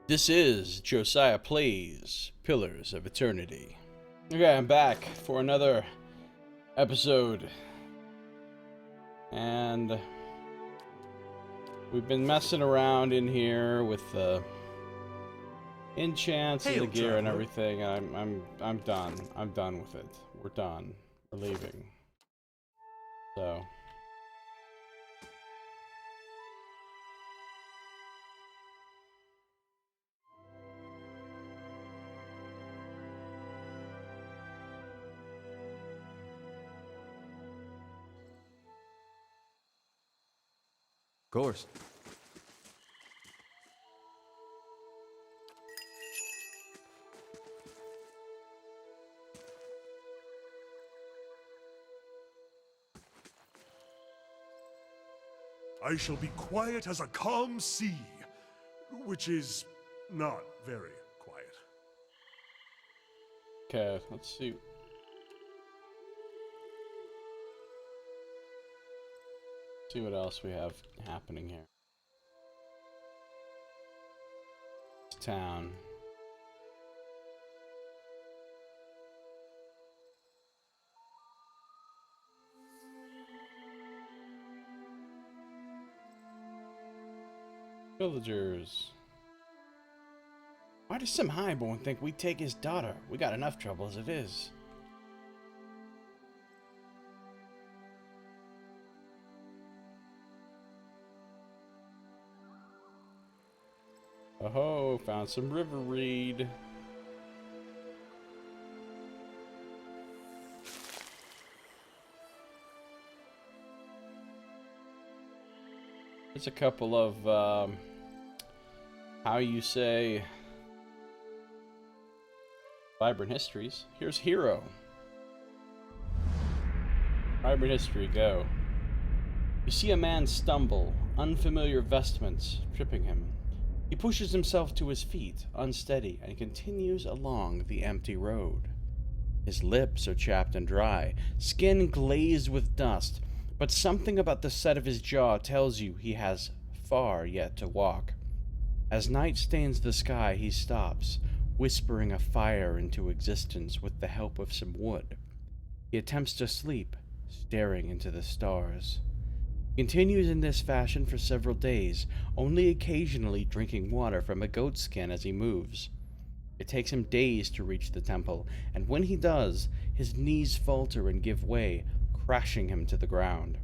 This is Josiah Plays Pillars of Eternity. Okay, I'm back for another episode. And we've been messing around in here with the enchants and the gear and everything. I'm done. I'm done with it. We're done. We're leaving. So Of course. I shall be quiet as a calm sea, which is not very quiet. okay, let's see. See what else we have happening here. Town. Villagers. Why does some highborn think we take his daughter? We got enough trouble as it is. Oh, found some river reed. There's a couple of, how you say, vibrant histories. Here's Hero. Vibrant history, go. You see a man stumble, unfamiliar vestments tripping him. He pushes himself to his feet, unsteady, and continues along the empty road. His lips are chapped and dry, skin glazed with dust, but something about the set of his jaw tells you he has far yet to walk. As night stains the sky, he stops, whispering a fire into existence with the help of some wood. He attempts to sleep, staring into the stars. Continues in this fashion for several days, only occasionally drinking water from a goat skin as he moves. It takes him days to reach the temple, and when he does, his knees falter and give way, crashing him to the ground.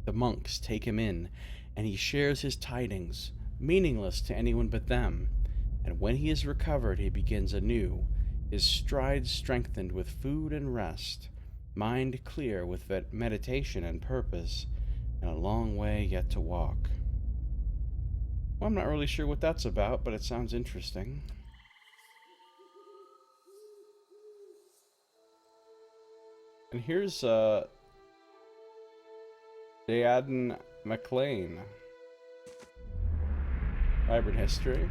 The monks take him in, and he shares his tidings, meaningless to anyone but them, and when he is recovered he begins anew, his strides strengthened with food and rest, mind clear with meditation and purpose, and a long way yet to walk. Well, I'm not really sure what that's about, but it sounds interesting. And here's Deaden McLean. Vibrant history.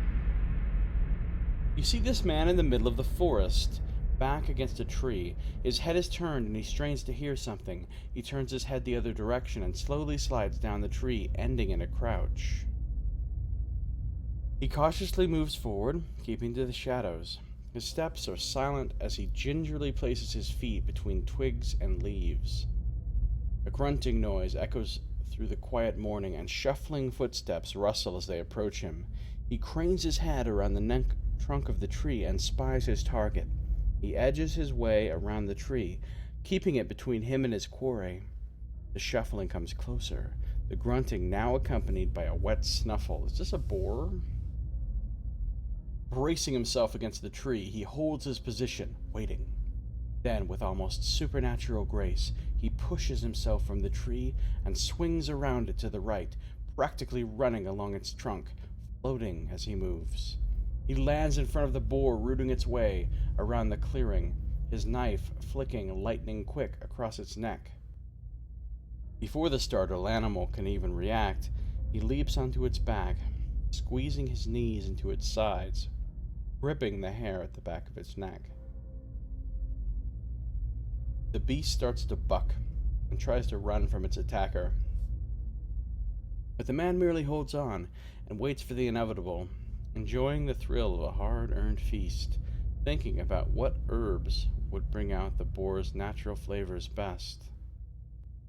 You see this man in the middle of the forest, back against a tree. His head is turned and he strains to hear something. He turns his head the other direction and slowly slides down the tree, ending in a crouch. He cautiously moves forward, keeping to the shadows. His steps are silent as he gingerly places his feet between twigs and leaves. A grunting noise echoes through the quiet morning, and shuffling footsteps rustle as they approach him. He cranes his head around the trunk of the tree and spies his target. He edges his way around the tree, keeping it between him and his quarry. The shuffling comes closer, the grunting now accompanied by a wet snuffle. Is this a boar? Bracing himself against the tree, he holds his position, waiting. Then, with almost supernatural grace, he pushes himself from the tree and swings around it to the right, practically running along its trunk, floating as he moves. He lands in front of the boar, rooting its way around the clearing, his knife flicking lightning quick across its neck. Before the startled animal can even react, he leaps onto its back, squeezing his knees into its sides, gripping the hair at the back of its neck. The beast starts to buck and tries to run from its attacker. But the man merely holds on and waits for the inevitable. enjoying the thrill of a hard-earned feast, thinking about what herbs would bring out the boar's natural flavors best.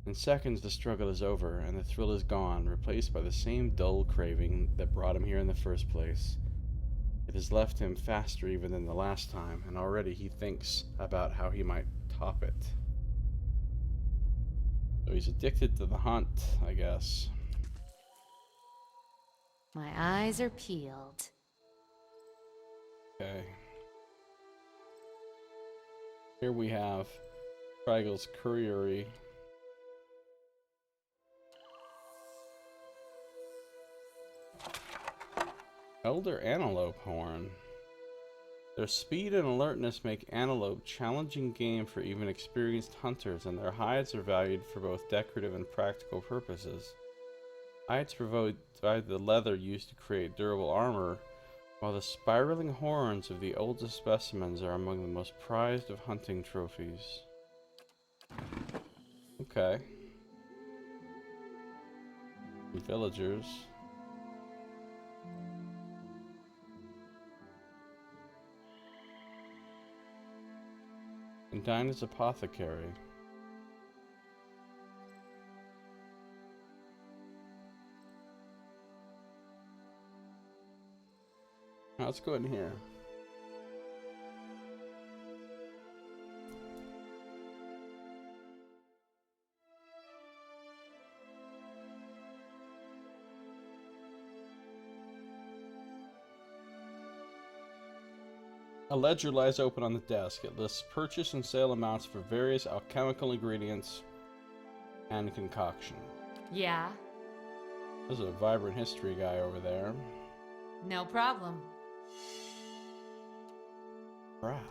In seconds, the struggle is over, and the thrill is gone, replaced by the same dull craving that brought him here in the first place. It has left him faster even than the last time, and already he thinks about how he might top it. So he's addicted to the hunt, I guess. My eyes are peeled. Okay. Here we have Trigal's Couriery. Elder Antelope Horn. Their speed and alertness make antelope challenging game for even experienced hunters, and their hides are valued for both decorative and practical purposes. Hides provide the leather used to create durable armor, while the spiraling horns of the oldest specimens are among the most prized of hunting trophies. Okay. Villagers. And Dinah's apothecary. Now let's go in here. A ledger lies open on the desk. It lists purchase and sale amounts for various alchemical ingredients and concoction. Yeah, There's a vibrant history guy over there. no problem. Crap.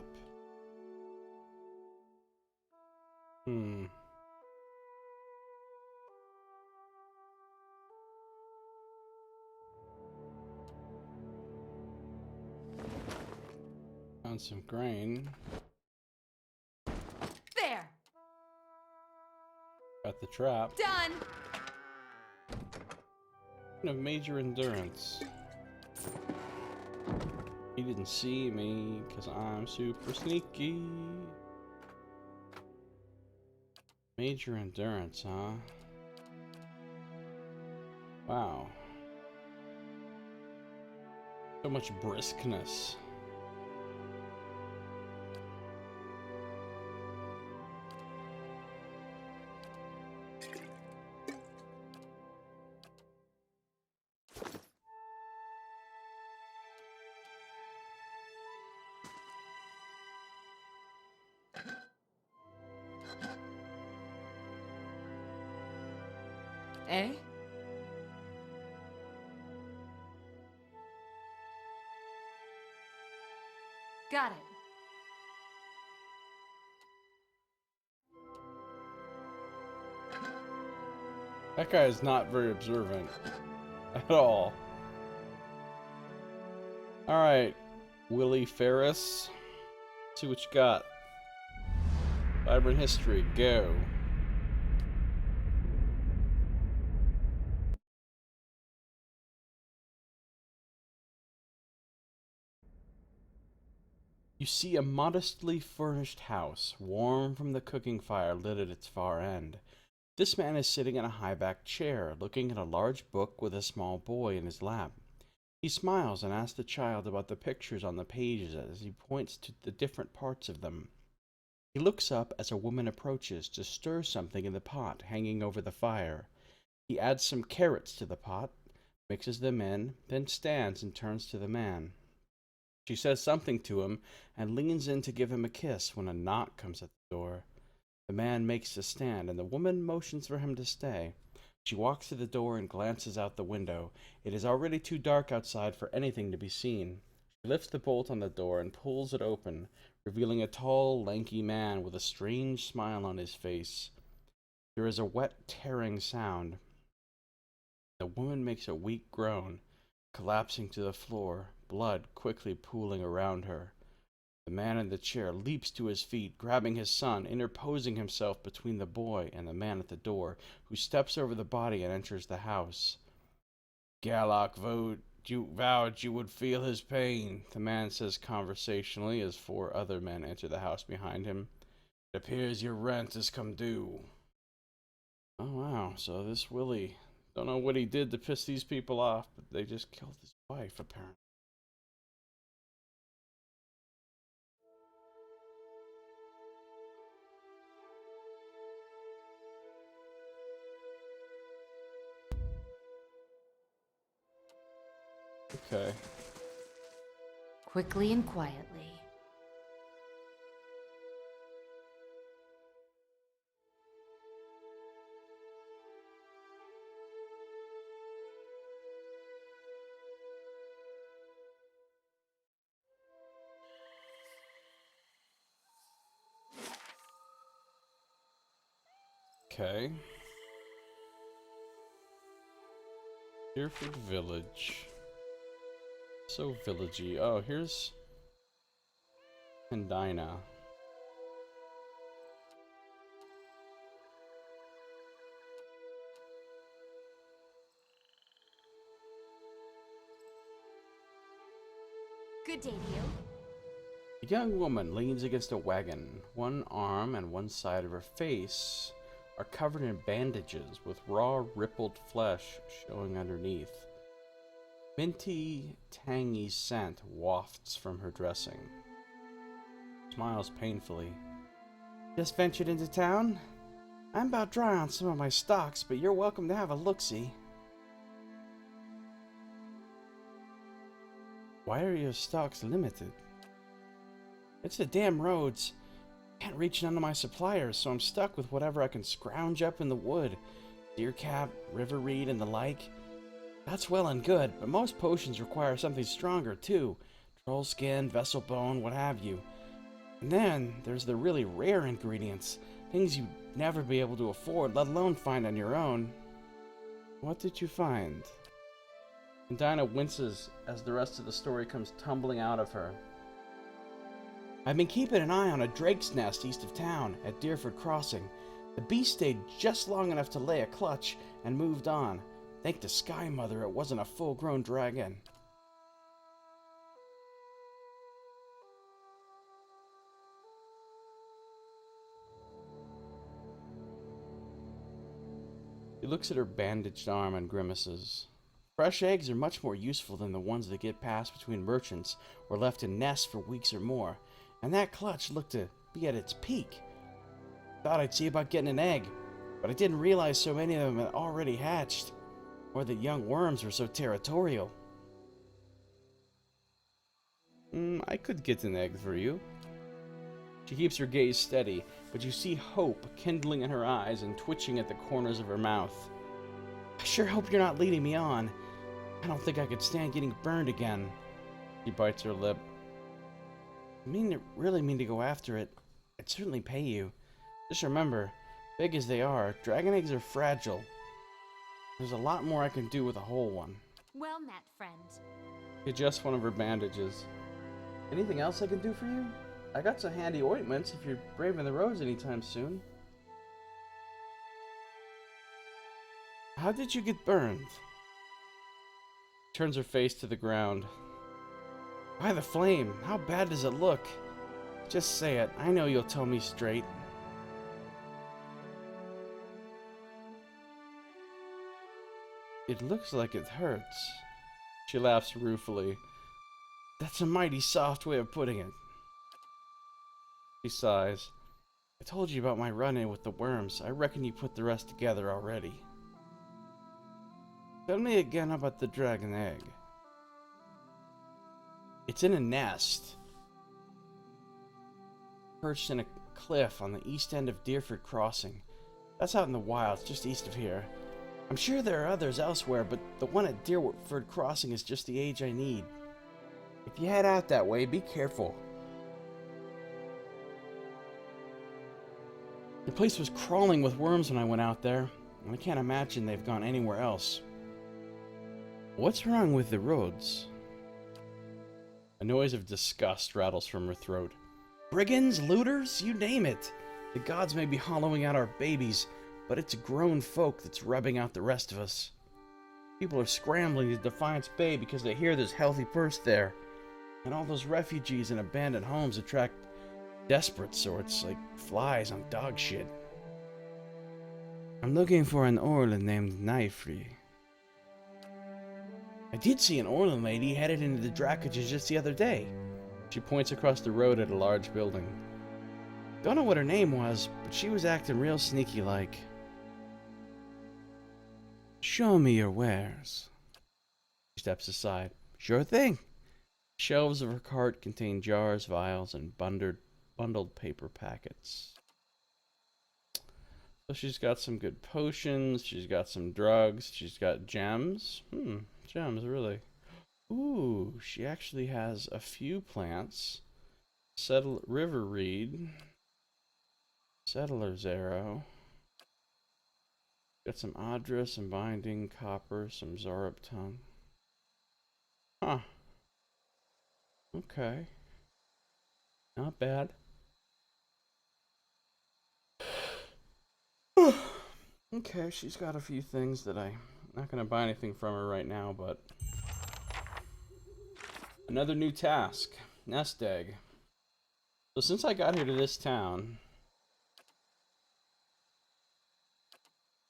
Found some grain. There! Got the trap. Done! Of major endurance. He didn't see me because I'm super sneaky. Major endurance, huh? Wow. So much briskness. Eh? Got it. That guy is not very observant at all. Alright, Willie Ferris. See what you got. Vibrant history, go. You see a modestly furnished house, warm from the cooking fire lit at its far end. This man is sitting in a high-backed chair, looking at a large book with a small boy in his lap. He smiles and asks the child about the pictures on the pages as he points to the different parts of them. He looks up as a woman approaches to stir something in the pot hanging over the fire. He adds some carrots to the pot, mixes them in, then stands and turns to the man. She says something to him and leans in to give him a kiss when a knock comes at the door. The man makes a stand and the woman motions for him to stay. She walks to the door and glances out the window. It is already too dark outside for anything to be seen. She lifts the bolt on the door and pulls it open, revealing a tall, lanky man with a strange smile on his face. There is a wet, tearing sound. The woman makes a weak groan, collapsing to the floor, blood quickly pooling around her. The man in the chair leaps to his feet, grabbing his son, interposing himself between the boy and the man at the door, who steps over the body and enters the house. Gallock vote you vowed you would feel his pain, the man says conversationally as 4 other men enter the house behind him. It appears your rent has come due. Oh wow, so this Willie, don't know what he did to piss these people off, but they just killed his wife, apparently. Okay. Quickly and quietly. Okay. Deerford Village. So villagey. Oh, here's Pendina. Good day to you. A young woman leans against a wagon. One arm and one side of her face are covered in bandages with raw, rippled flesh showing underneath. Minty, tangy scent wafts from her dressing. Smiles painfully. Just ventured into town? I'm about dry on some of my stocks, but you're welcome to have a look-see. Why are your stocks limited? It's the damn roads. Can't reach none of my suppliers, so I'm stuck with whatever I can scrounge up in the wood. Deercap, river reed, and the like. That's well and good, but most potions require something stronger too. Troll skin, vessel bone, what have you. And then there's the really rare ingredients. Things you'd never be able to afford, let alone find on your own. What did you find? And Dinah winces as the rest of the story comes tumbling out of her. I've been keeping an eye on a drake's nest east of town at Deerford Crossing. The beast stayed just long enough to lay a clutch and moved on. Thank the Sky Mother it wasn't a full-grown dragon. He looks at her bandaged arm and grimaces. Fresh eggs are much more useful than the ones that get passed between merchants or left in nests for weeks or more, and that clutch looked to be at its peak. Thought I'd see about getting an egg, but I didn't realize so many of them had already hatched, or that young worms were so territorial. I could get an egg for you. She keeps her gaze steady, but you see hope kindling in her eyes and twitching at the corners of her mouth. I sure hope you're not leading me on. I don't think I could stand getting burned again. She bites her lip. Really mean to go after it. I'd certainly pay you. Just remember, big as they are, dragon eggs are fragile. There's a lot more I can do with a whole one. Well met, friend. She adjusts one of her bandages. Anything else I can do for you? I got some handy ointments if you're braving the roads anytime soon. How did you get burned? Turns her face to the ground. By the flame, how bad does it look? Just say it, I know you'll tell me straight. It looks like it hurts. She laughs ruefully. That's a mighty soft way of putting it. She sighs. I told you about my run-in with the worms. I reckon you put the rest together already. Tell me again about the dragon egg. It's in a nest, perched in a cliff on the east end of Deerford Crossing. That's out in the wilds, just east of here. I'm sure there are others elsewhere, but the one at Deerford Crossing is just the age I need. If you head out that way, be careful. The place was crawling with worms when I went out there, and I can't imagine they've gone anywhere else. What's wrong with the roads? A noise of disgust rattles from her throat. Brigands, looters, you name it. The gods may be hollowing out our babies, but it's grown folk that's rubbing out the rest of us. People are scrambling to Defiance Bay because they hear there's healthy births there. And all those refugees and abandoned homes attract desperate sorts like flies on dog shit. I'm looking for an Orlan named Naifri. I did see an Orlan lady headed into the Drackages just the other day. She points across the road at a large building. Don't know what her name was, but she was acting real sneaky like. Show me your wares. She steps aside. Sure thing. Shelves of her cart contain jars, vials, and bundled paper packets. So she's got some good potions, she's got some drugs, she's got gems. Gems, really. Ooh, she actually has a few plants. River Reed. Settler's Arrow. Got some Adra, some Binding, Copper, some Zorup Tongue. Huh. Okay. Not bad. Okay, she's got a few things that I'm not going to buy anything from her right now, but... Another new task. Nest egg. So since I got here to this town,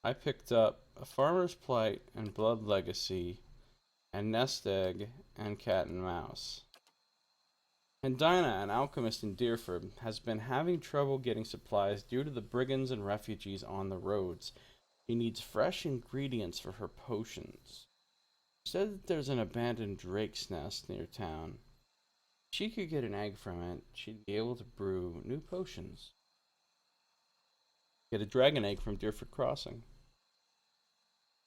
I picked up a Farmer's Plight and Blood Legacy, and Nest Egg and Cat and Mouse. And Dinah, an alchemist in Deerford, has been having trouble getting supplies due to the brigands and refugees on the roads. She needs fresh ingredients for her potions. She said that there's an abandoned drake's nest near town. If she could get an egg from it, she'd be able to brew new potions. Get a dragon egg from Deerford Crossing.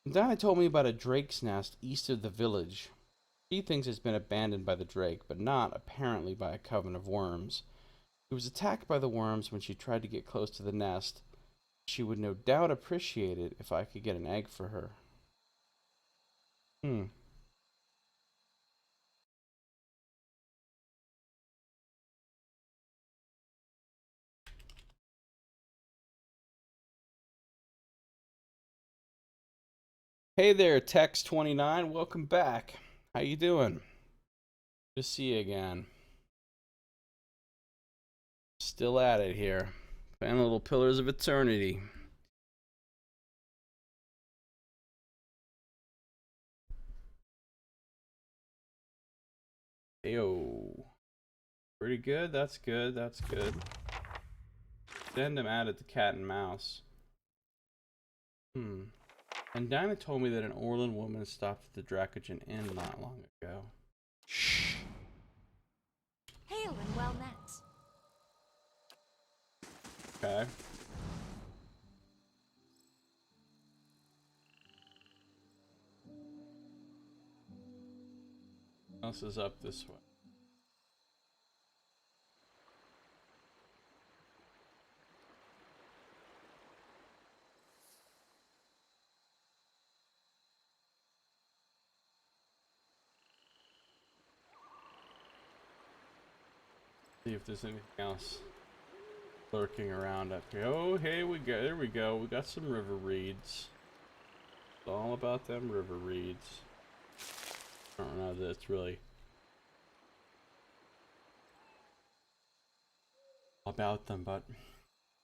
And Dinah told me about a drake's nest east of the village. She thinks it's been abandoned by the drake, but not, apparently, by a coven of worms. She was attacked by the worms when she tried to get close to the nest. She would no doubt appreciate it if I could get an egg for her. Hey there, Tex29. Welcome back. How you doing? Good to see you again. Still at it here. Playing little Pillars of Eternity. Ayo. Pretty good. That's good. That's good. Then I'm added to Cat and Mouse. And Dinah told me that an Orlan woman stopped at the Drackagen Inn not long ago. Shh. Hail and well met. Okay. What else is up this way? See if there's anything else lurking around up here. Oh, hey, there we go. We got some river reeds. It's all about them river reeds. I don't know that it's really about them, but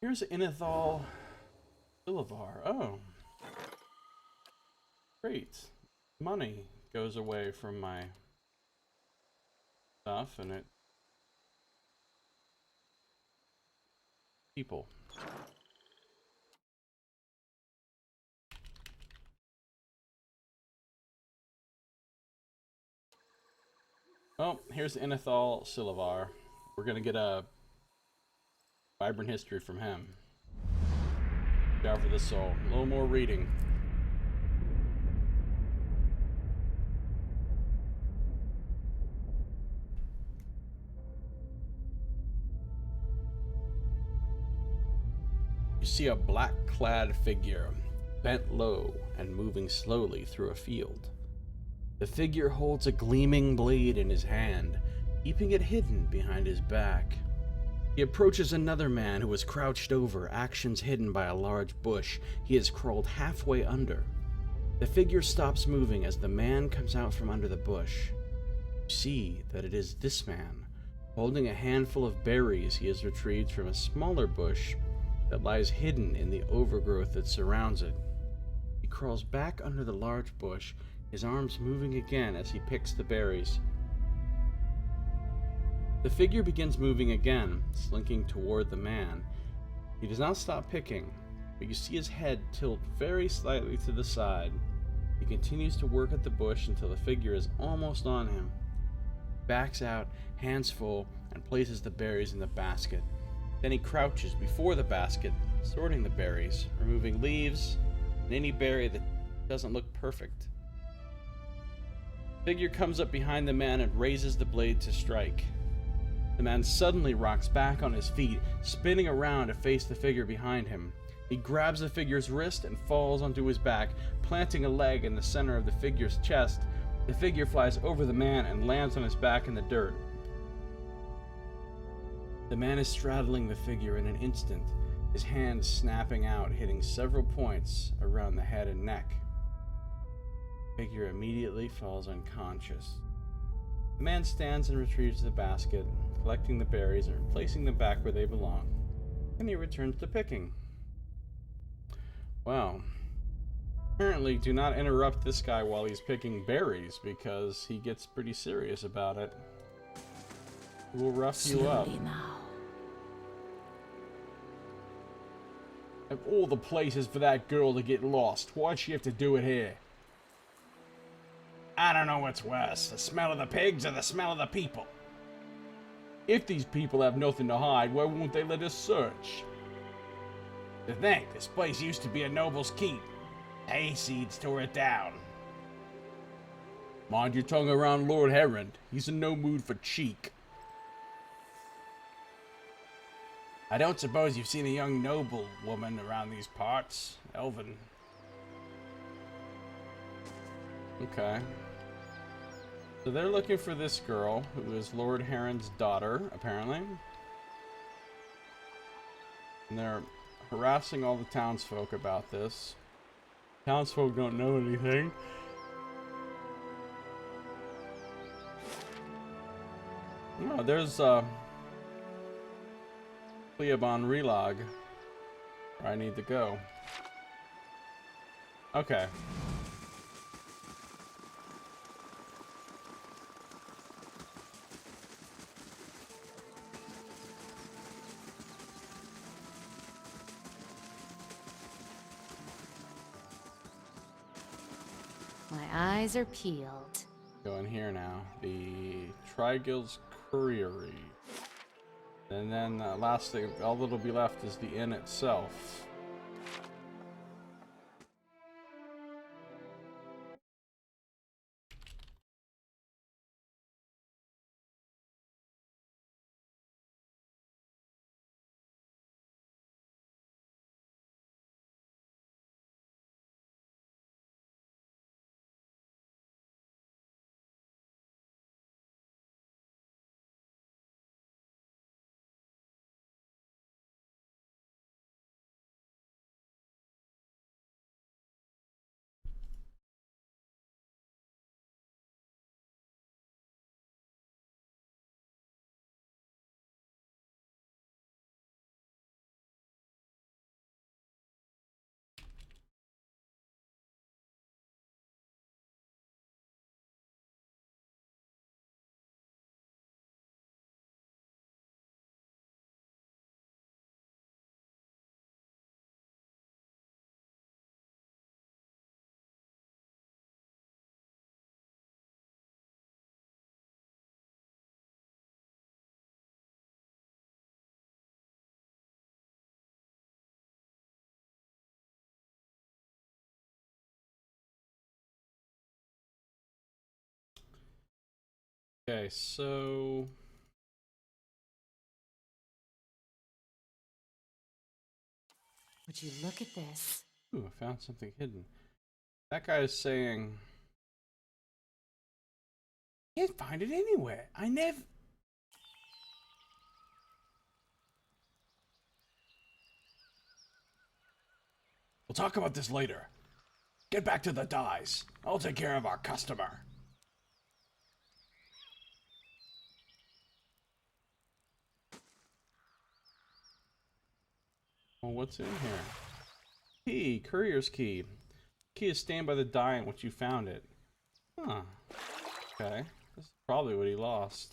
here's Inethal Silivar. Oh, great. Money goes away from my stuff, and it people. Well, here's Inethal Silivar. We're gonna get a vibrant history from him. Down for the soul. A little more reading. You see a black-clad figure, bent low and moving slowly through a field. The figure holds a gleaming blade in his hand, keeping it hidden behind his back. He approaches another man who is crouched over, actions hidden by a large bush he has crawled halfway under. The figure stops moving as the man comes out from under the bush. You see that it is this man, holding a handful of berries he has retrieved from a smaller bush that lies hidden in the overgrowth that surrounds it. He crawls back under the large bush, his arms moving again as he picks the berries. The figure begins moving again, slinking toward the man. He does not stop picking, but you see his head tilt very slightly to the side. He continues to work at the bush until the figure is almost on him. He backs out, hands full, and places the berries in the basket. Then he crouches before the basket, sorting the berries, removing leaves and any berry that doesn't look perfect. The figure comes up behind the man and raises the blade to strike. The man suddenly rocks back on his feet, spinning around to face the figure behind him. He grabs the figure's wrist and falls onto his back, planting a leg in the center of the figure's chest. The figure flies over the man and lands on his back in the dirt. The man is straddling the figure in an instant, his hands snapping out, hitting several points around the head and neck. The figure immediately falls unconscious. The man stands and retrieves the basket, collecting the berries and placing them back where they belong. Then he returns to picking. Well, apparently do not interrupt this guy while he's picking berries, because he gets pretty serious about it. He will rough you up. Now. Of all the places for that girl to get lost, why'd she have to do it here? I don't know what's worse, the smell of the pigs or the smell of the people. If these people have nothing to hide, why won't they let us search? To think, this place used to be a noble's keep. Hayseeds tore it down. Mind your tongue around Lord Herond. He's in no mood for cheek. I don't suppose you've seen a young noble woman around these parts, Elven. Okay. So they're looking for this girl, who is Lord Heron's daughter, apparently. And they're harassing all the townsfolk about this. Townsfolk don't know anything. Oh, there's Cleobon Relog, where I need to go. Okay. My eyes are peeled. Go in here now. The Trigill's Couriery. And then last thing, all that'll be left is the inn itself. Okay, so Would you look at this? ooh, I found something hidden. That guy is saying, can't find it anywhere. I never. We'll talk about this later. Get back to the dies. I'll take care of our customer. Well, what's in here? Key, courier's key. Key is stained by the dye in which you found it. Huh. Okay. This is probably what he lost.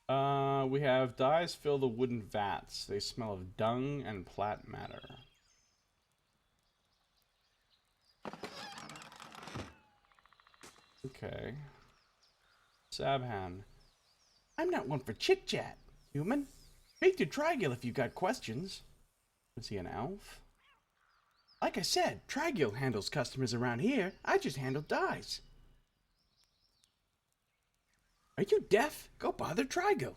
We have dyes fill the wooden vats. They smell of dung and plant matter. Okay. Sabhan. I'm not one for chit-chat, human. Speak to Trigil if you got questions. Is he an elf? Like I said, Trigil handles customers around here. I just handle dyes. Are you deaf? Go bother Trigil.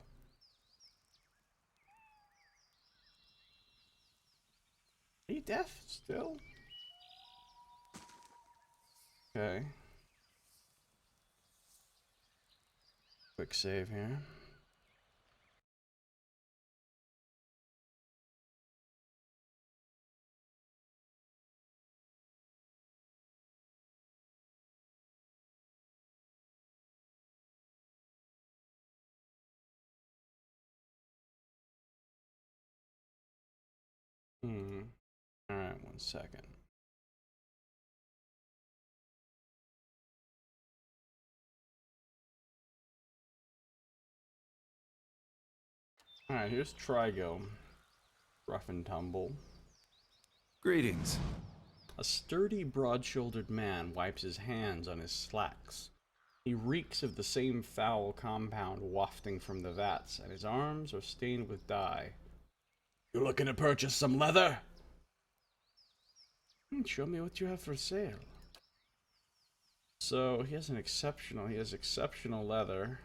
Are you deaf still? Okay. Quick save here. Alright, 1 second. Alright, here's Trigil. Rough and tumble. Greetings. A sturdy, broad-shouldered man wipes his hands on his slacks. He reeks of the same foul compound wafting from the vats, and his arms are stained with dye. You looking to purchase some leather? Show me what you have for sale. So, he has exceptional leather.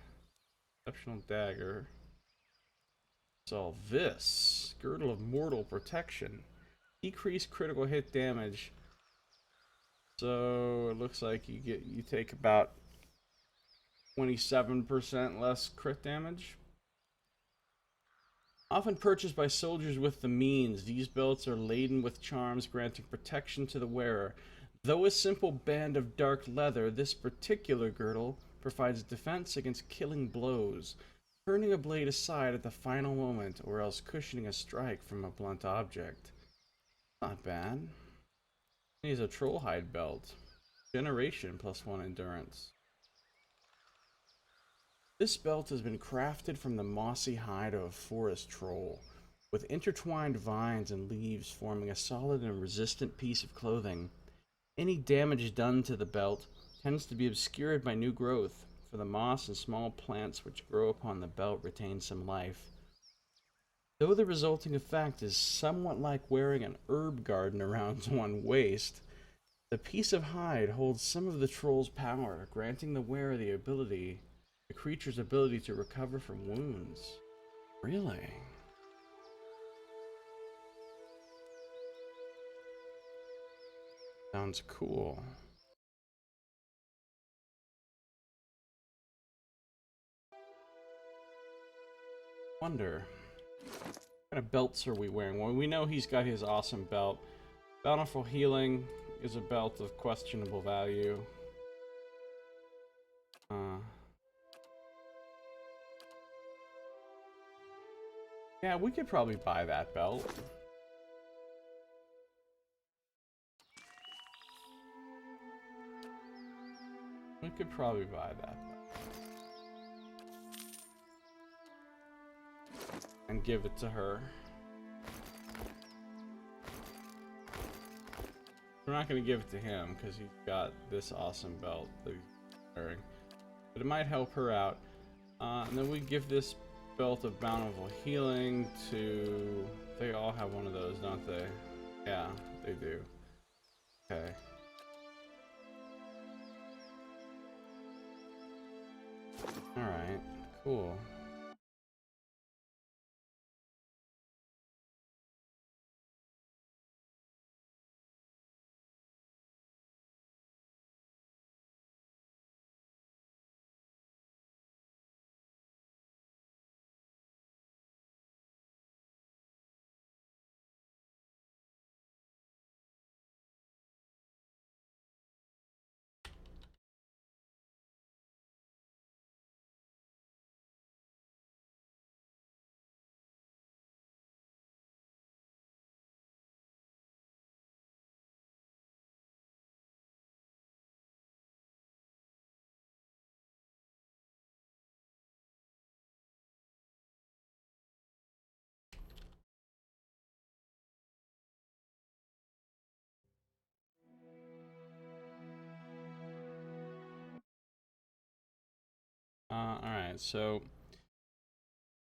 Exceptional dagger. So this, Girdle of Mortal Protection. Decrease critical hit damage. So, it looks like you take about 27% less crit damage. Often purchased by soldiers with the means, these belts are laden with charms granting protection to the wearer. Though a simple band of dark leather, this particular girdle provides defense against killing blows, turning a blade aside at the final moment, or else cushioning a strike from a blunt object. Not bad. He's a trollhide belt. Generation +1 endurance. This belt has been crafted from the mossy hide of a forest troll, with intertwined vines and leaves forming a solid and resistant piece of clothing. Any damage done to the belt tends to be obscured by new growth, for the moss and small plants which grow upon the belt retain some life. Though the resulting effect is somewhat like wearing an herb garden around one's waist, the piece of hide holds some of the troll's power, granting the wearer the creature's ability to recover from wounds. Really? Sounds cool. Wonder, what kind of belts are we wearing? Well, we know he's got his awesome belt. Bountiful Healing is a belt of questionable value. Yeah, we could probably buy that belt. We could probably buy that belt. And give it to her. We're not going to give it to him because he's got this awesome belt that he's wearing. But it might help her out. And then we give this belt of Bountiful Healing to... They all have one of those, don't they? Yeah, they do. Okay. Alright, cool. Alright, so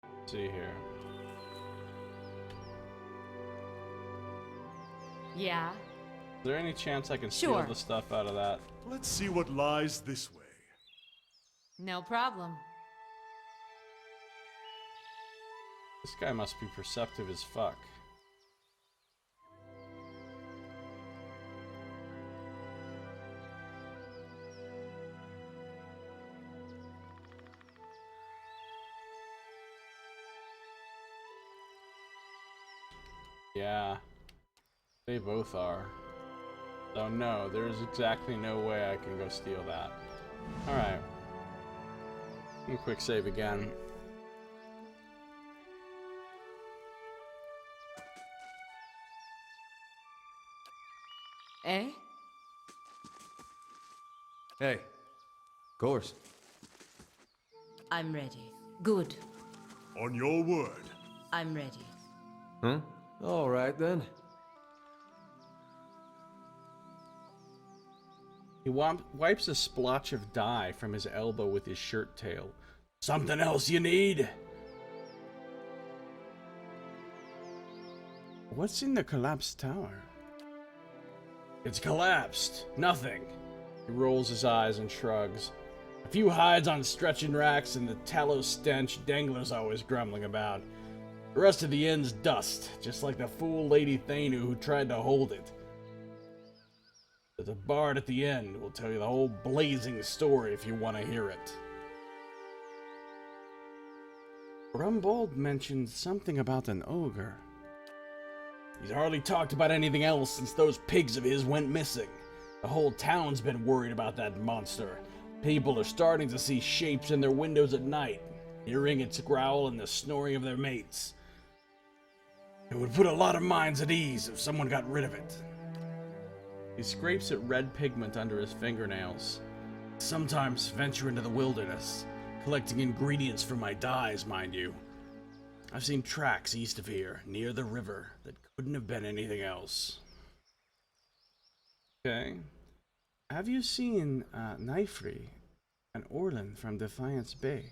let's see here. Yeah? Is there any chance I can steal Sure. the stuff out of that? Let's see what lies this way. No problem. This guy must be perceptive as fuck. Yeah, they both are. So no, there's exactly no way I can go steal that. Alright. Quick save again. Eh? Hey, of course. I'm ready. Good. On your word. I'm ready. Huh? All right then. He wipes a splotch of dye from his elbow with his shirt tail. Something else you need? What's in the collapsed tower? It's collapsed. Nothing. He rolls his eyes and shrugs. A few hides on stretching racks and the tallow stench Dangler's always grumbling about. The rest of the inn's dust, just like the fool Lady Thanu who tried to hold it. But the bard at the end will tell you the whole blazing story if you want to hear it. Rumbold mentioned something about an ogre. He's hardly talked about anything else since those pigs of his went missing. The whole town's been worried about that monster. People are starting to see shapes in their windows at night, hearing its growl and the snoring of their mates. It would put a lot of minds at ease if someone got rid of it. He scrapes at red pigment under his fingernails. Sometimes venture into the wilderness, collecting ingredients for my dyes, mind you. I've seen tracks east of here, near the river, that couldn't have been anything else. Okay. Have you seen Nifri and Orland from Defiance Bay?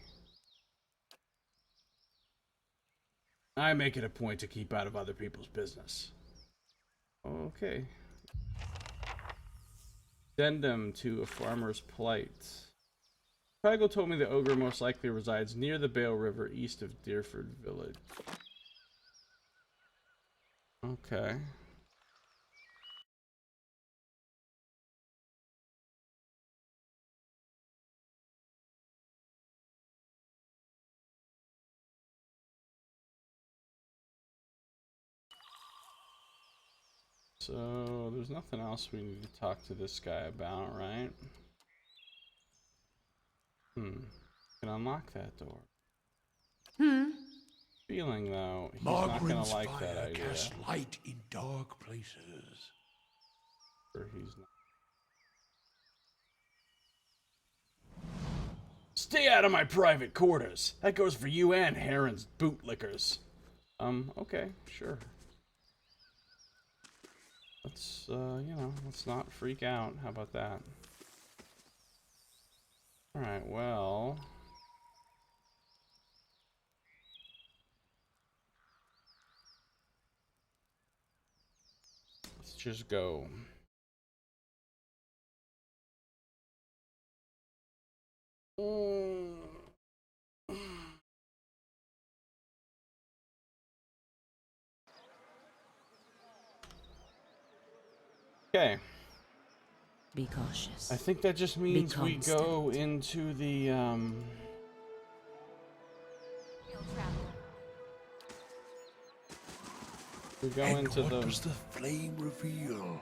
I make it a point to keep out of other people's business. Okay. Addendum to a farmer's plight. Praggle told me the ogre most likely resides near the Bale River east of Deerford Village. Okay. So, there's nothing else we need to talk to this guy about, right? Can unlock that door. Feeling though, he's not gonna Margrin's like that fire idea. casts light in dark places. Or he's not. Stay out of my private quarters. That goes for you and Heron's bootlickers. Okay, sure. Let's, you know, let's not freak out. How about that? Alright, well... let's just go. Okay. Be cautious. I think that just means we constant. go into the, He'll travel. we go And into what the... does the flame reveal?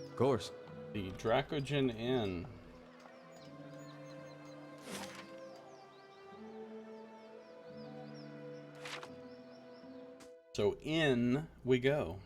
Of course. the Dracogen Inn. So in we go.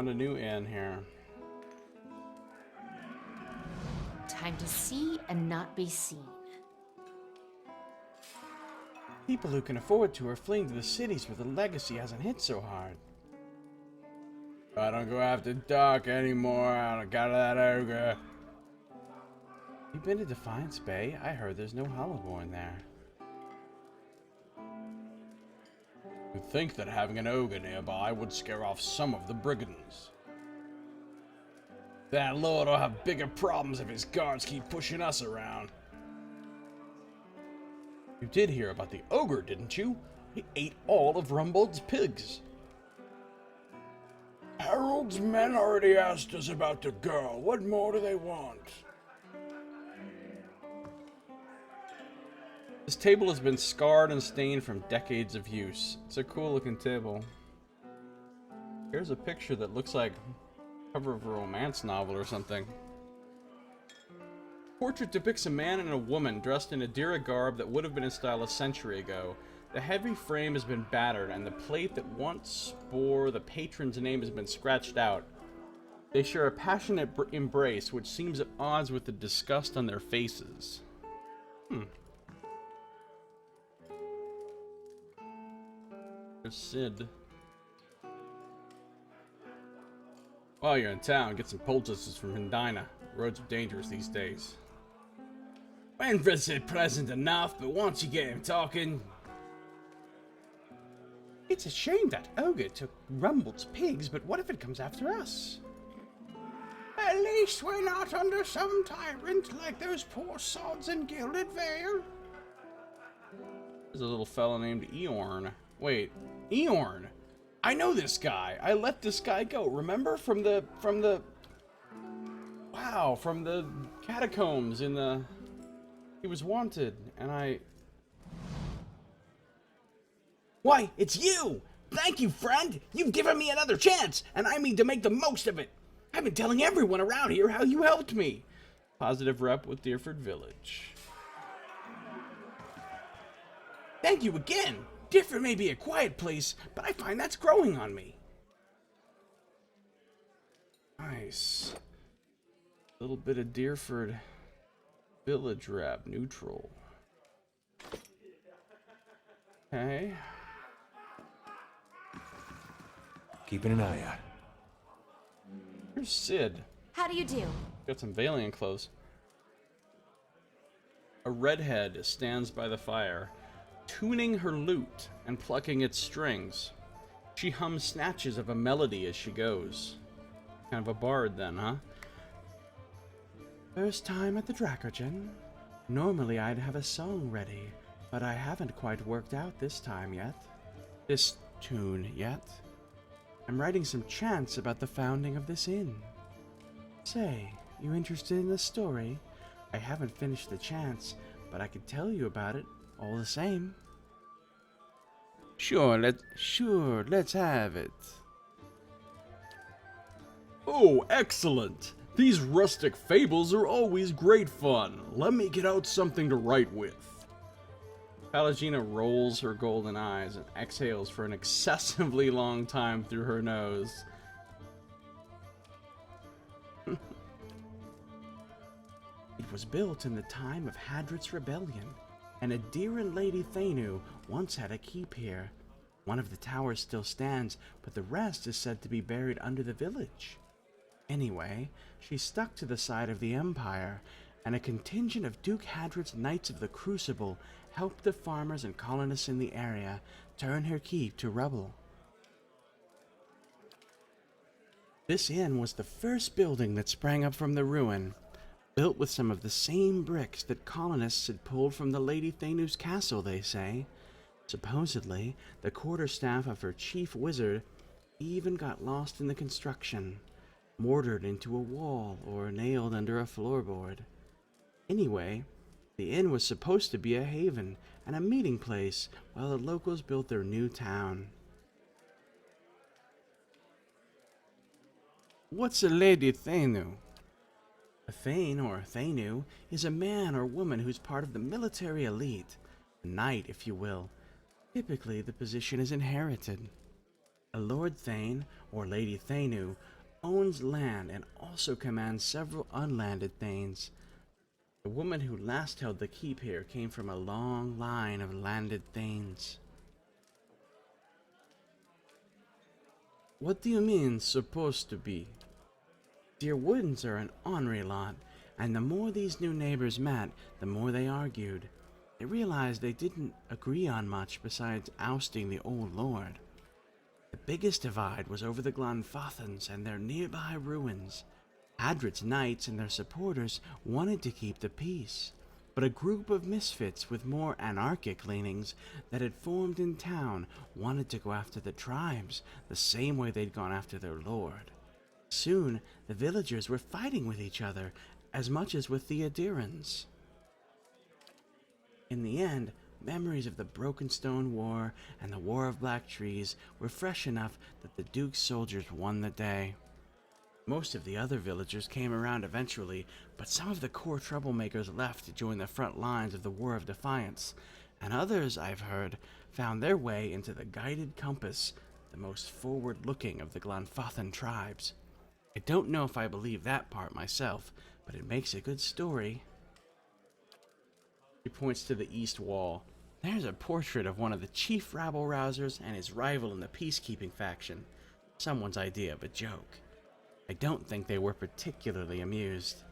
found a new inn here. Time to see and not be seen. People who can afford to are fleeing to the cities where the legacy hasn't hit so hard. I don't go after dark anymore. I don't got that ogre. You been to Defiance Bay? I heard there's no Hollowborn there. You'd think that having an ogre nearby would scare off some of the brigands. That lord will have bigger problems if his guards keep pushing us around. You did hear about the ogre, didn't you? He ate all of Rumbold's pigs. Harold's men already asked us about the girl. What more do they want? This table has been scarred and stained from decades of use. It's a cool looking table. Here's a picture that looks like the cover of a romance novel or something. Portrait depicts a man and a woman dressed in a Dira garb that would have been in style a century ago. The heavy frame has been battered, and the plate that once bore the patron's name has been scratched out. They share a passionate embrace, which seems at odds with the disgust on their faces. There's Sid. While you're in town, get some poultices from Hindina. Roads are dangerous these days. Wenfred's pleasant enough, but once you get him talking... It's a shame that ogre took Rumbold's pigs, but what if it comes after us? At least we're not under some tyrant like those poor sods in Gilded Vale. There's a little fella named Eorn. Wait, Eorn! I know this guy. I let this guy go. Remember from the catacombs in the... He was wanted, and I... Why, it's you! Thank you, friend! You've given me another chance, and I mean to make the most of it! I've been telling everyone around here how you helped me! Positive rep with Deerford Village. Thank you again! Deerford may be a quiet place, but I find that's growing on me. Nice. A little bit of Deerford Village rep, neutral. Okay. Keeping an eye out. Here's Sid. How do you do? Got some Valiant clothes. A redhead stands by the fire, tuning her lute and plucking its strings. She hums snatches of a melody as she goes. Kind of a bard then, huh? First time at the Dracogen. Normally I'd have a song ready, but I haven't quite worked out this time yet. This tune yet. I'm writing some chants about the founding of this inn. Say, you interested in the story? I haven't finished the chants, but I could tell you about it all the same. Sure, let's have it. Oh, excellent! These rustic fables are always great fun. Let me get out something to write with. Palagina rolls her golden eyes and exhales for an excessively long time through her nose. It was built in the time of Hadrit's rebellion, and Adiran Lady Thanu once had a keep here. One of the towers still stands, but the rest is said to be buried under the village. Anyway, she stuck to the side of the Empire, and a contingent of Duke Hadrit's Knights of the Crucible helped the farmers and colonists in the area turn her keep to rubble. This inn was the first building that sprang up from the ruin, built with some of the same bricks that colonists had pulled from the Lady Thanu's castle, they say. Supposedly, the quarterstaff of her chief wizard even got lost in the construction, mortared into a wall or nailed under a floorboard. Anyway, the inn was supposed to be a haven and a meeting place while the locals built their new town. What's a Lady Thanu? A Thane, or Thanu, is a man or woman who's part of the military elite. A knight, if you will. Typically, the position is inherited. A Lord Thane, or Lady Thainu, owns land and also commands several unlanded Thanes. The woman who last held the keep here came from a long line of landed Thanes. What do you mean, supposed to be? Dear Woodens are an ornery lot, and the more these new neighbors met, the more they argued. They realized they didn't agree on much besides ousting the old lord. The biggest divide was over the Glanfathans and their nearby ruins. Adret's knights and their supporters wanted to keep the peace, but a group of misfits with more anarchic leanings that had formed in town wanted to go after the tribes the same way they'd gone after their lord. Soon, the villagers were fighting with each other as much as with the Adirans. In the end, memories of the Broken Stone War and the War of Black Trees were fresh enough that the Duke's soldiers won the day. Most of the other villagers came around eventually, but some of the core troublemakers left to join the front lines of the War of Defiance, and others, I've heard, found their way into the Guided Compass, the most forward-looking of the Glanfathan tribes. I don't know if I believe that part myself, but it makes a good story. He points to the east wall. There's a portrait of one of the chief rabble-rousers and his rival in the peacekeeping faction. Someone's idea of a joke. I don't think they were particularly amused.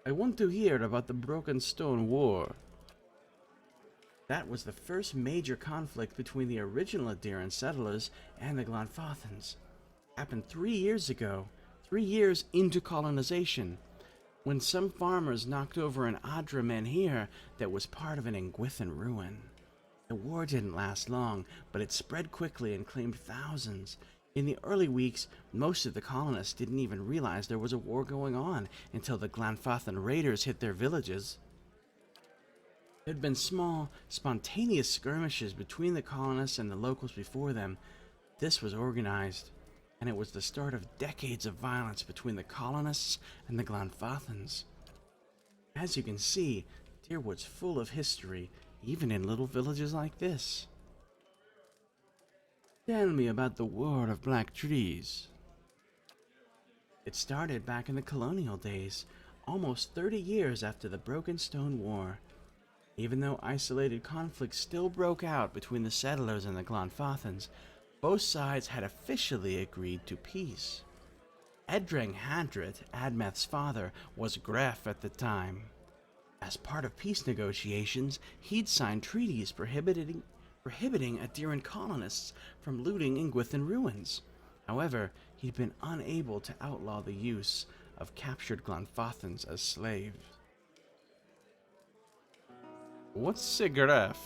I want to hear about the Broken Stone War. That was the first major conflict between the original Adiran settlers and the Glanfathans. Happened 3 years ago, 3 years into colonization, when some farmers knocked over an Adra menhir that was part of an Engwithan ruin. The war didn't last long, but it spread quickly and claimed thousands. In the early weeks, most of the colonists didn't even realize there was a war going on until the Glanfathan raiders hit their villages. There had been small, spontaneous skirmishes between the colonists and the locals before them. This was organized, and it was the start of decades of violence between the colonists and the Glanfathans. As you can see, Deerwood's full of history, even in little villages like this. Tell me about the War of Black Trees. It started back in the colonial days, almost 30 years after the Broken Stone War. Even though isolated conflicts still broke out between the settlers and the Glanfathans, both sides had officially agreed to peace. Edreng Hadrit, Admeth's father, was Gref at the time. As part of peace negotiations, he'd signed treaties prohibiting Adiran colonists from looting Engwithan ruins. However, he'd been unable to outlaw the use of captured Glanfathans as slaves. What's a Gref?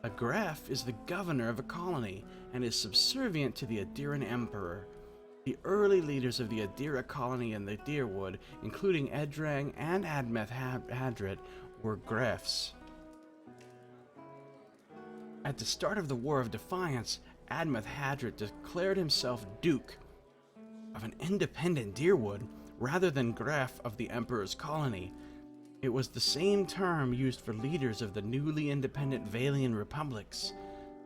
A Gref is the governor of a colony and is subservient to the Adiran Emperor. The early leaders of the Adira colony in the Deerwood, including Edreng and Admeth Hadrit, were Grefs. At the start of the War of Defiance, Admeth Hadrit declared himself Duke of an independent Deerwood rather than Gref of the Emperor's colony. It was the same term used for leaders of the newly independent Valian republics.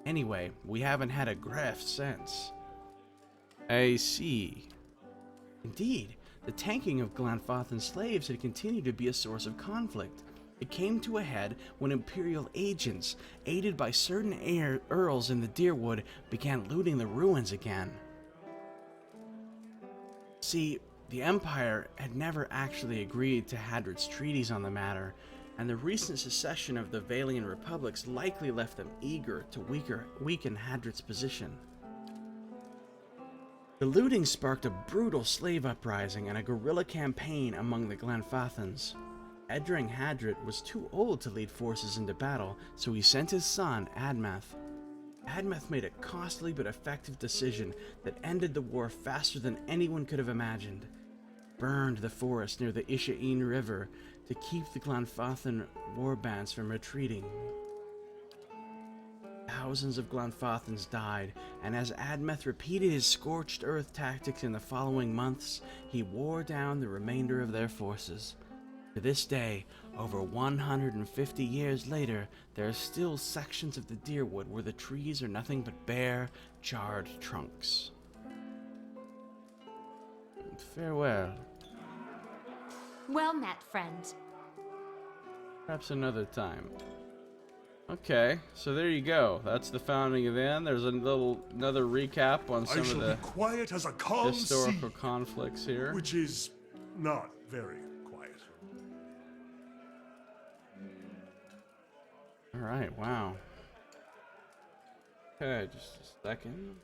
Anyway, we haven't had a Gref since. I see. Indeed, the tanking of Glanfathan slaves had continued to be a source of conflict. It came to a head when Imperial agents, aided by certain earls in the Deerwood, began looting the ruins again. See, the Empire had never actually agreed to Hadrit's treaties on the matter, and the recent secession of the Valian republics likely left them eager to weaken Hadrit's position. The looting sparked a brutal slave uprising and a guerrilla campaign among the Glanfathans. Edreng Hadrit was too old to lead forces into battle, so he sent his son, Admeth. Admeth made a costly but effective decision that ended the war faster than anyone could have imagined. Burned the forest near the Isha'in River to keep the Glanfathan warbands from retreating. Thousands of Glanfathans died, and as Admeth repeated his scorched earth tactics in the following months, he wore down the remainder of their forces. To this day, over 150 years later, there are still sections of the deerwood where the trees are nothing but bare, charred trunks. Farewell. Well met, friend. Perhaps another time. Okay, so there you go. That's the founding of the end. There's another recap on some I of shall the be quiet as a calm historical sea, conflicts here. which is not very quiet. All right, wow. Okay, just a second.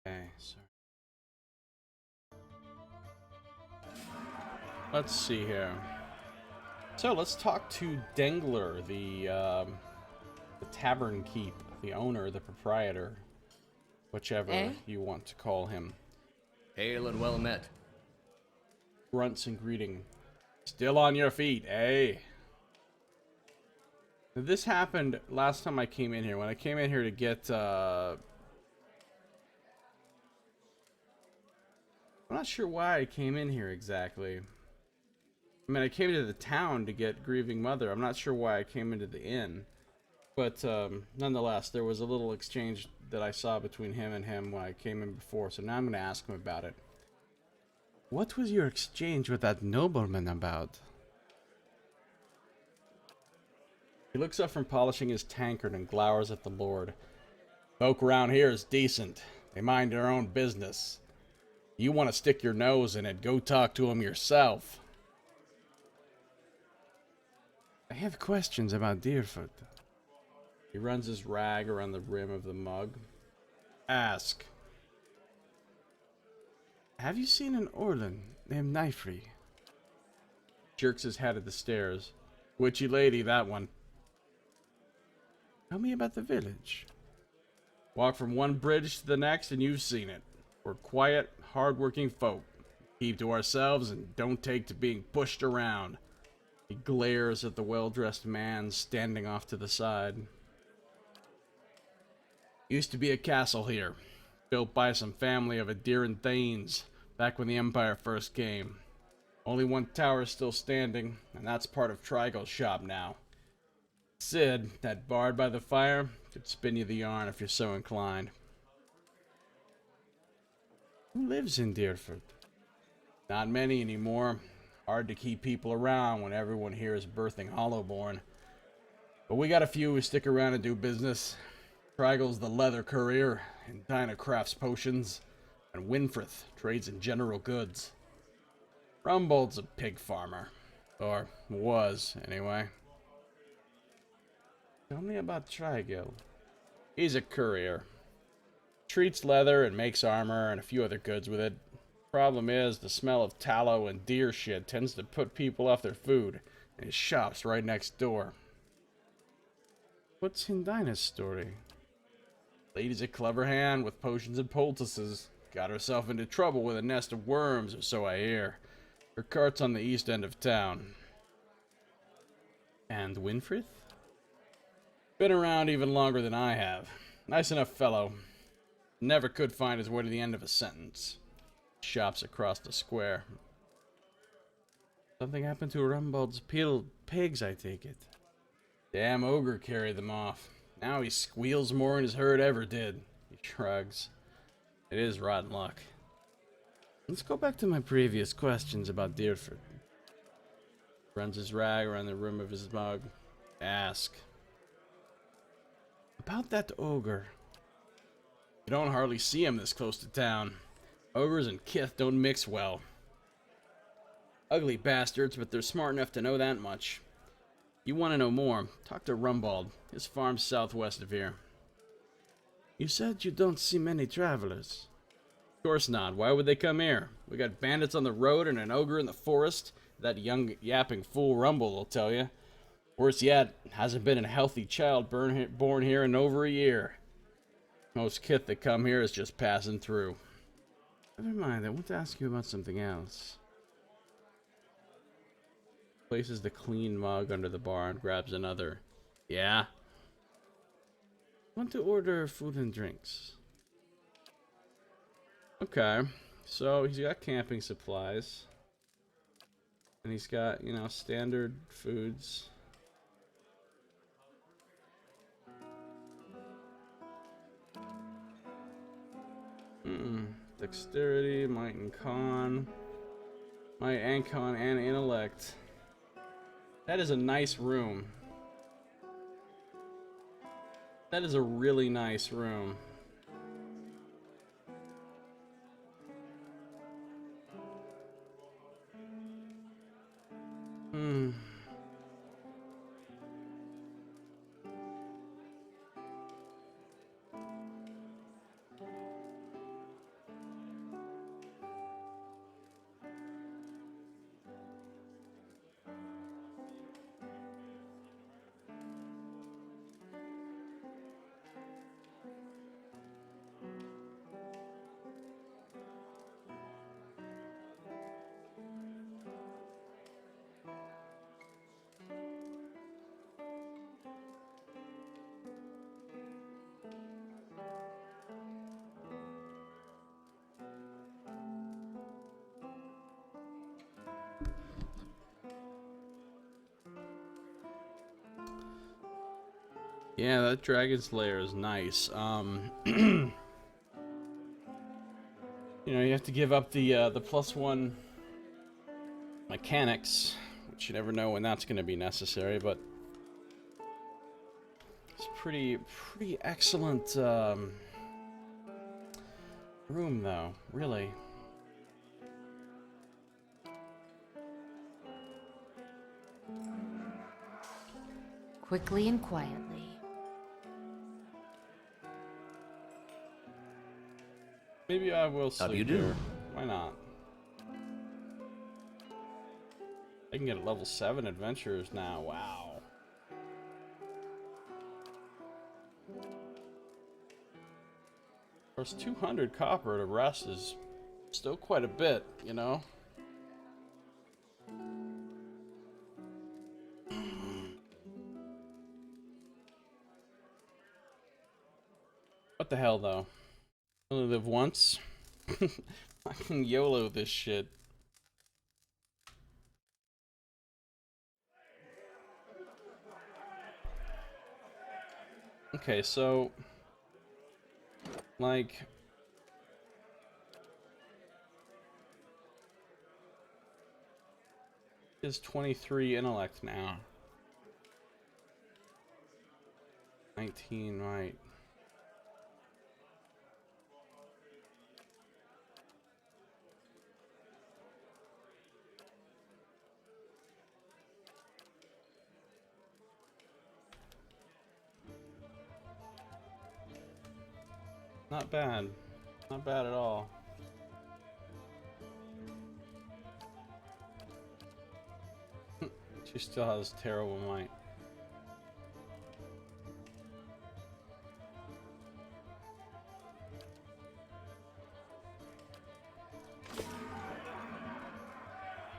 Okay, so let's see here. So let's talk to Dengler, the tavern keep, the owner, the proprietor, whichever you want to call him. Hail and well met. Grunts and greeting. Still on your feet, eh? This happened last time I came in here. When I came in here to get, I'm not sure why I came in here exactly. I mean, I came into the town to get Grieving Mother. I'm not sure why I came into the inn. But, nonetheless, there was a little exchange that I saw between him and him when I came in before. So now I'm going to ask him about it. What was your exchange with that nobleman about? He looks up from polishing his tankard and glowers at the lord. Folk around here is decent. They mind their own business. You want to stick your nose in it, go talk to him yourself. I have questions about Deerfoot. He runs his rag around the rim of the mug. Ask. Have you seen an Orlan named Nifri? Jerks his head at the stairs. Witchy lady, that one. Tell me about the village. Walk from one bridge to the next and you've seen it. We're quiet, hard-working folk. Keep to ourselves and don't take to being pushed around. He glares at the well-dressed man standing off to the side. Used to be a castle here, built by some family of Adiran Thanes back when the Empire first came. Only one tower is still standing, and that's part of Trigal's shop now. Sid, that bard by the fire, could spin you the yarn if you're so inclined. Who lives in Deerfoot? Not many anymore. Hard to keep people around when everyone here is birthing Hollowborn. But we got a few who stick around and do business. Trigal's the leather courier, and Dinah crafts potions, and Winfrith trades in general goods. Rumbold's a pig farmer. Or was, anyway. Tell me about Trigal. He's a courier. Treats leather and makes armor and a few other goods with it. Problem is, the smell of tallow and deer shit tends to put people off their food, and his shop's right next door. What's Hindina's story? Lady's a clever hand with potions and poultices. Got herself into trouble with a nest of worms, or so I hear. Her cart's on the east end of town. And Winfrith? Been around even longer than I have. Nice enough fellow. Never could find his way to the end of a sentence. Shops across the square. Something happened to Rumbald's peeled pigs, I take it. Damn ogre carried them off. Now he squeals more than his herd ever did. He shrugs. It is rotten luck. Let's go back to my previous questions about Deerford. Runs his rag around the rim of his mug. Ask. About that ogre. You don't hardly see him this close to town. Ogres and kith don't mix well. Ugly bastards, but they're smart enough to know that much. You want to know more, talk to Rumbald. His farm's southwest of here. You said you don't see many travelers. Of course not. Why would they come here? We got bandits on the road and an ogre in the forest. That young yapping fool Rumble will tell you. Worse yet, hasn't been a healthy child born here in over a year. Most kith that come here is just passing through. Never mind, I want to ask you about something else. Places the clean mug under the bar and grabs another. Yeah? Want to order food and drinks. Okay, so he's got camping supplies. And he's got, you know, standard foods. Dexterity, might and con. Might and con and intellect. That is a nice room. That is a really nice room. Yeah, that Dragon Slayer is nice. You know, you have to give up the +1 mechanics, which you never know when that's going to be necessary, but it's pretty excellent room, though, really. Quickly and quietly. Maybe I will sleep How do you do? here. Why not? I can get level 7 adventurers now. Wow. Of course, 200 copper to rest is still quite a bit, you know? What the hell, though? I only live once. I can YOLO this shit. Okay, so like is 23 intellect now. 19, right. Not bad. Not bad at all. She still has terrible might.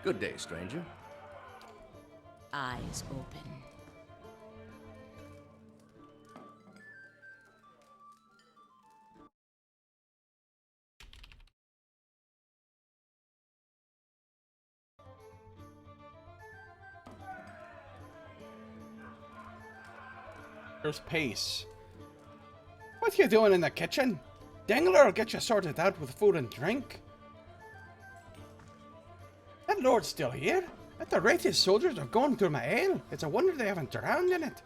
Good day, stranger. Eyes open. There's Pace. What you doing in the kitchen? Dingler will get you sorted out with food and drink. That lord's still here. At the rate his soldiers are going through my ale, it's a wonder they haven't drowned in it.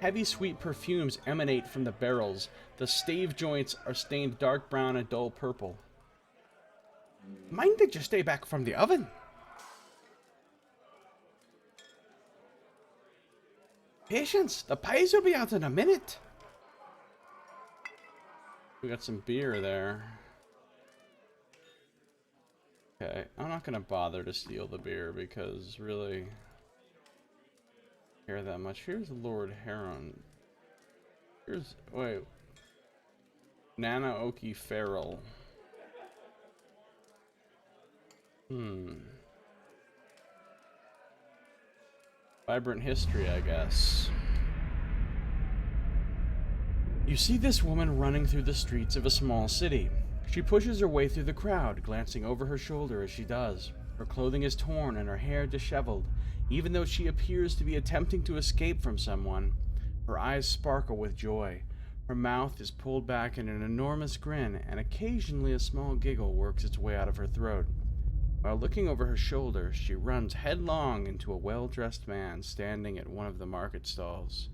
Heavy sweet perfumes emanate from the barrels. The stave joints are stained dark brown and dull purple. Mind did you stay back from the oven? Patience, the pies will be out in a minute. We got some beer there. Okay, I'm not gonna bother to steal the beer because really care that much. Here's Lord Heron. Here's wait. Nanaoki Feral. Vibrant history, I guess. You see this woman running through the streets of a small city. She pushes her way through the crowd, glancing over her shoulder as she does. Her clothing is torn and her hair disheveled. Even though she appears to be attempting to escape from someone, her eyes sparkle with joy. Her mouth is pulled back in an enormous grin, and occasionally a small giggle works its way out of her throat. While looking over her shoulder, she runs headlong into a well-dressed man standing at one of the market stalls.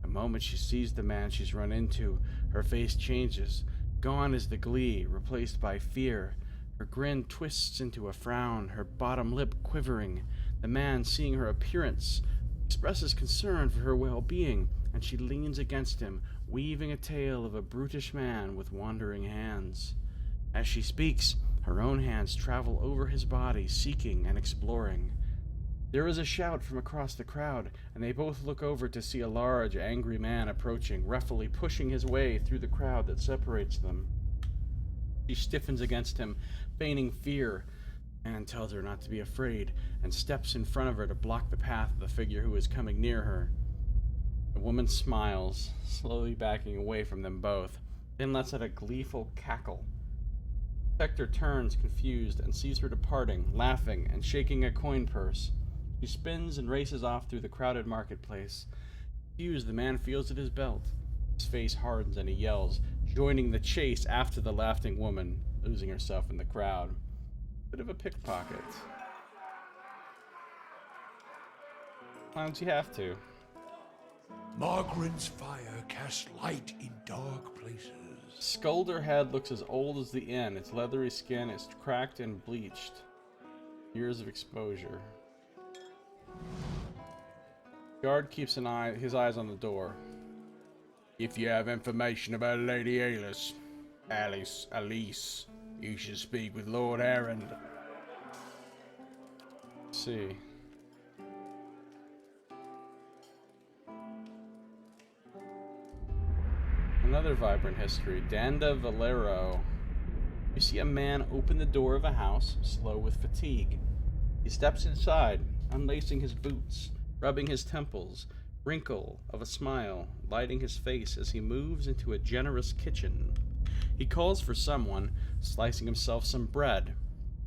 The moment she sees the man she's run into, her face changes. Gone is the glee, replaced by fear. Her grin twists into a frown, her bottom lip quivering. The man, seeing her appearance, expresses concern for her well-being, and she leans against him, weaving a tale of a brutish man with wandering hands. As she speaks, her own hands travel over his body, seeking and exploring. There is a shout from across the crowd, and they both look over to see a large, angry man approaching, roughly pushing his way through the crowd that separates them. She stiffens against him, feigning fear. The man tells her not to be afraid, and steps in front of her to block the path of the figure who is coming near her. The woman smiles, slowly backing away from them both, then lets out a gleeful cackle. The specter turns, confused, and sees her departing, laughing and shaking a coin purse. She spins and races off through the crowded marketplace. Confused, the man feels at his belt. His face hardens and he yells, joining the chase after the laughing woman, losing herself in the crowd. Bit of a pickpocket. Sometimes you have to. Margaren's fire casts light in dark places. Skulder head looks as old as the inn. Its leathery skin is cracked and bleached. Years of exposure. Guard keeps his eyes on the door. If you have information about Lady Alice, you should speak with Lord Heron. Let's see. Another vibrant history. Danda Valero. You see a man open the door of a house, slow with fatigue. He steps inside, unlacing his boots, rubbing his temples, wrinkle of a smile lighting his face as he moves into a generous kitchen. He calls for someone, slicing himself some bread.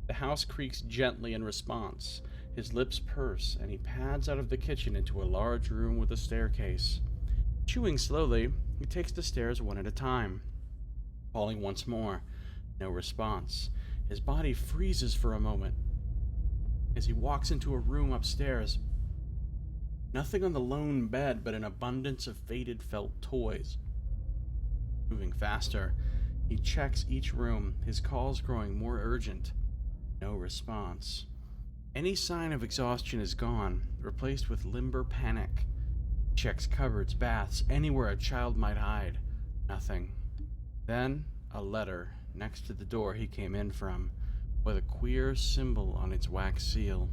The house creaks gently in response. His lips purse, and he pads out of the kitchen into a large room with a staircase. Chewing slowly, he takes the stairs one at a time. Calling once more. No response. His body freezes for a moment. As he walks into a room upstairs, nothing on the lone bed but an abundance of faded felt toys. Moving faster, he checks each room, his calls growing more urgent. No response. Any sign of exhaustion is gone, replaced with limber panic. Checks cupboards, baths, anywhere a child might hide. Nothing. Then, a letter next to the door he came in from, with a queer symbol on its wax seal.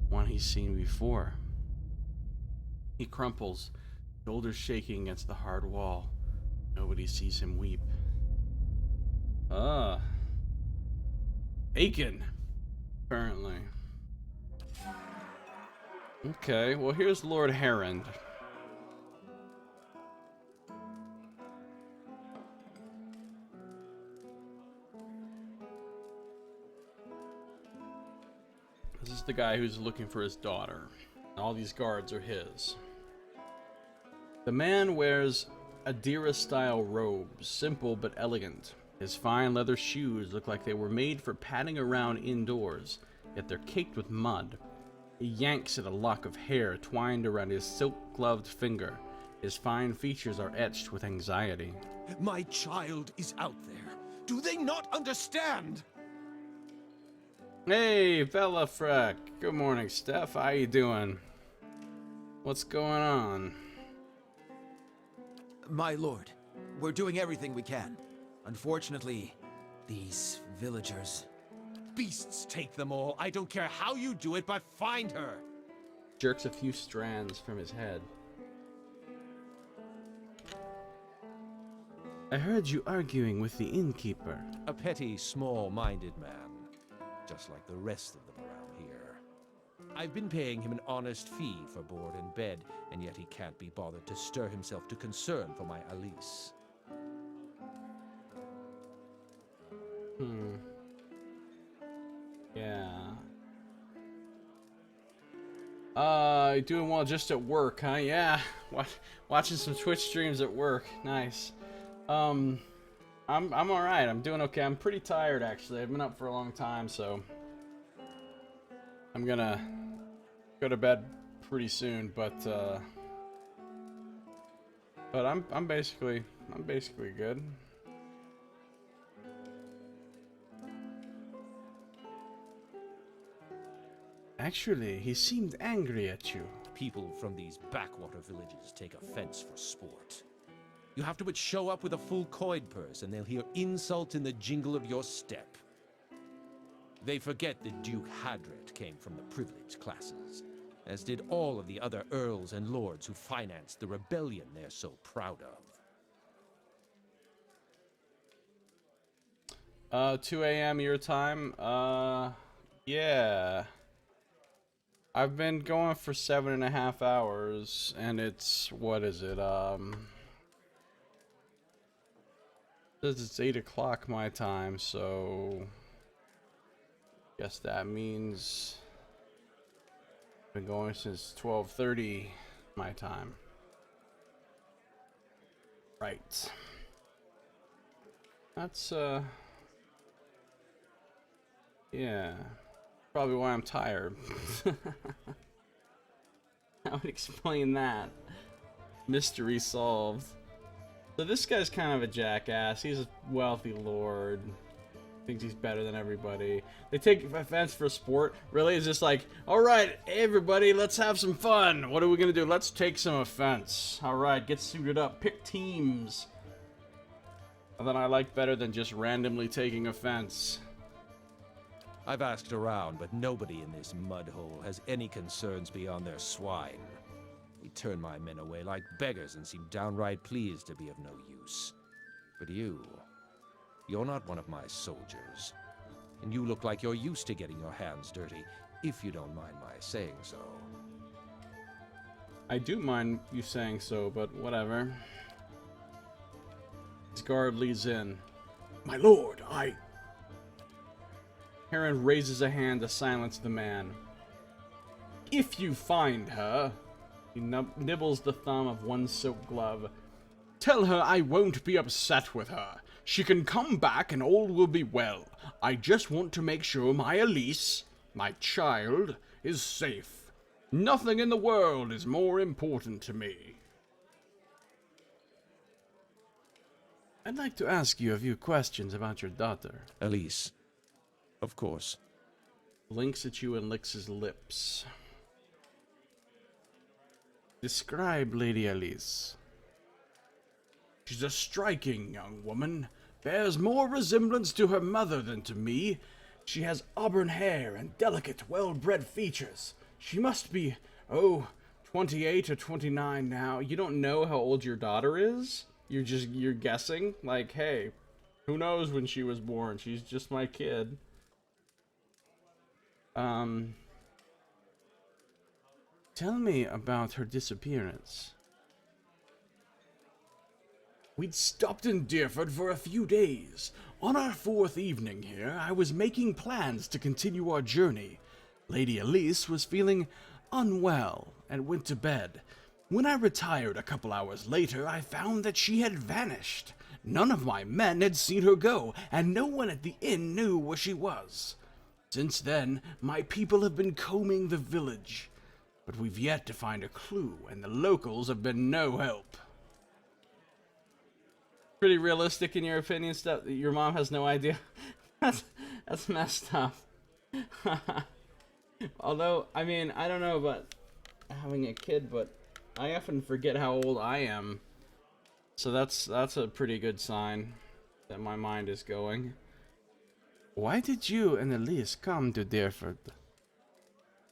One he's seen before. He crumples, shoulders shaking against the hard wall. Nobody sees him weep. Aiken, apparently. Okay, well here's Lord Heron. This is the guy who's looking for his daughter. All these guards are his. The man wears Adira-style robes, simple but elegant. His fine leather shoes look like they were made for padding around indoors, yet they're caked with mud. He yanks at a lock of hair twined around his silk-gloved finger. His fine features are etched with anxiety. My child is out there. Do they not understand? Hey, Bellafrec. Good morning, Steph. How you doing? What's going on? My lord, we're doing everything we can. Unfortunately, these villagers... Beasts take them all. I don't care how you do it, but find her. Jerks a few strands from his head. I heard you arguing with the innkeeper. A petty, small-minded man. Just like the rest of them around here. I've been paying him an honest fee for board and bed, and yet he can't be bothered to stir himself to concern for my Elise. Yeah. Doing well just at work, huh? Yeah. Watching some Twitch streams at work. Nice. I'm alright. I'm doing okay. I'm pretty tired, actually. I've been up for a long time, so I'm gonna go to bed pretty soon, but I'm basically good. Actually, he seemed angry at you. People from these backwater villages take offense for sport. You have to but show up with a full coin purse and they'll hear insult in the jingle of your step. They forget that Duke Hadret came from the privileged classes, as did all of the other earls and lords who financed the rebellion they're so proud of. 2 a.m. your time? Yeah. I've been going for 7.5 hours, and it's, what is it, says it's 8 o'clock my time, so guess that means I've been going since 12:30 my time. Right. That's, yeah. Probably why I'm tired. I would explain that. Mystery solved. So this guy's kind of a jackass. He's a wealthy lord. Thinks he's better than everybody. They take offense for sport. Really? It's just like, alright, everybody, let's have some fun. What are we gonna do? Let's take some offense. Alright, get suited up. Pick teams. And then I like better than just randomly taking offense. I've asked around, but nobody in this mud hole has any concerns beyond their swine. We turn my men away like beggars and seem downright pleased to be of no use. But you're not one of my soldiers. And you look like you're used to getting your hands dirty, if you don't mind my saying so. I do mind you saying so, but whatever. His guard leads in. My lord, Heron raises a hand to silence the man. If you find her... He nibbles the thumb of one silk glove. Tell her I won't be upset with her. She can come back and all will be well. I just want to make sure my Elise, my child, is safe. Nothing in the world is more important to me. I'd like to ask you a few questions about your daughter. Elise. Of course. Blinks at you and licks his lips. Describe Lady Elise. She's a striking young woman. Bears more resemblance to her mother than to me. She has auburn hair and delicate, well-bred features. She must be, 28 or 29 now. You don't know how old your daughter is? You're guessing? Like, hey, who knows when she was born? She's just my kid. Tell me about her disappearance. We'd stopped in Deerford for a few days. On our 4th evening here, I was making plans to continue our journey. Lady Elise was feeling unwell and went to bed. When I retired a couple hours later, I found that she had vanished. None of my men had seen her go, and no one at the inn knew where she was. Since then, my people have been combing the village, but we've yet to find a clue, and the locals have been no help. Pretty realistic in your opinion, stuff that your mom has no idea. That's messed up. Although, I mean, I don't know about having a kid, but I often forget how old I am. So that's a pretty good sign that my mind is going. Why did you and Elise come to Deerford?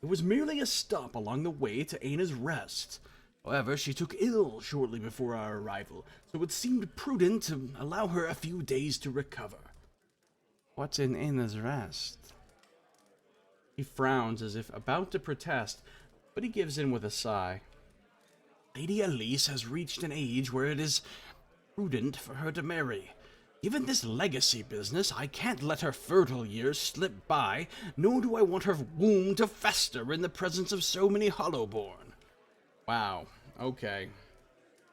It was merely a stop along the way to Aina's Rest. However, she took ill shortly before our arrival, so it seemed prudent to allow her a few days to recover. What's in Aina's Rest? He frowns as if about to protest, but he gives in with a sigh. Lady Elise has reached an age where it is prudent for her to marry. Given this legacy business, I can't let her fertile years slip by, nor do I want her womb to fester in the presence of so many Hollowborn. Wow, okay.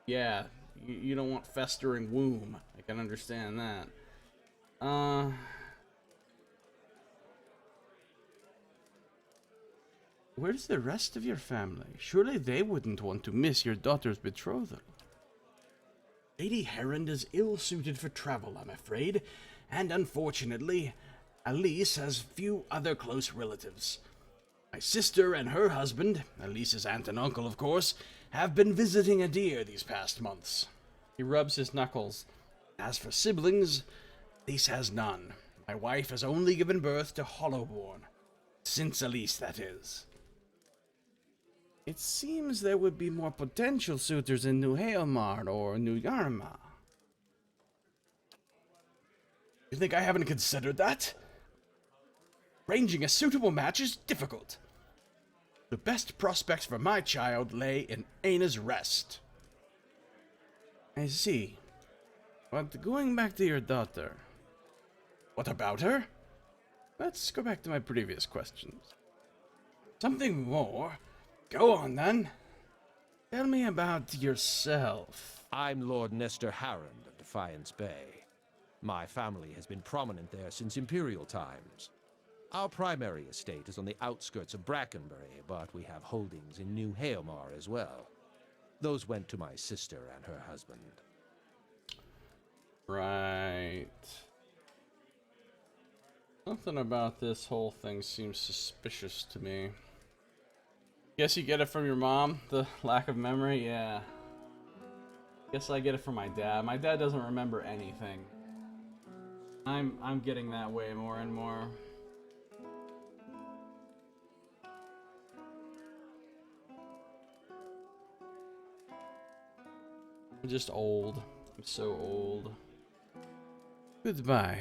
Yeah, you don't want festering womb. I can understand that. Where's the rest of your family? Surely they wouldn't want to miss your daughter's betrothal. Lady Herond is ill-suited for travel, I'm afraid, and unfortunately, Elise has few other close relatives. My sister and her husband, Elise's aunt and uncle, of course, have been visiting Adir these past months. He rubs his knuckles. As for siblings, Elise has none. My wife has only given birth to Hollowborn. Since Elise, that is. It seems there would be more potential suitors in New Haelmar or New Yarma. You think I haven't considered that? Arranging a suitable match is difficult. The best prospects for my child lay in Aina's Rest. I see. But going back to your daughter. What about her? Let's go back to my previous questions. Something more? Go on, then. Tell me about yourself. I'm Lord Nestor Harrond of Defiance Bay. My family has been prominent there since Imperial times. Our primary estate is on the outskirts of Brackenbury, but we have holdings in New Haelmar as well. Those went to my sister and her husband. Right. Something about this whole thing seems suspicious to me. Guess you get it from your mom, the lack of memory? Yeah. Guess I get it from my dad. My dad doesn't remember anything. I'm getting that way more and more. I'm just old. I'm so old. Goodbye.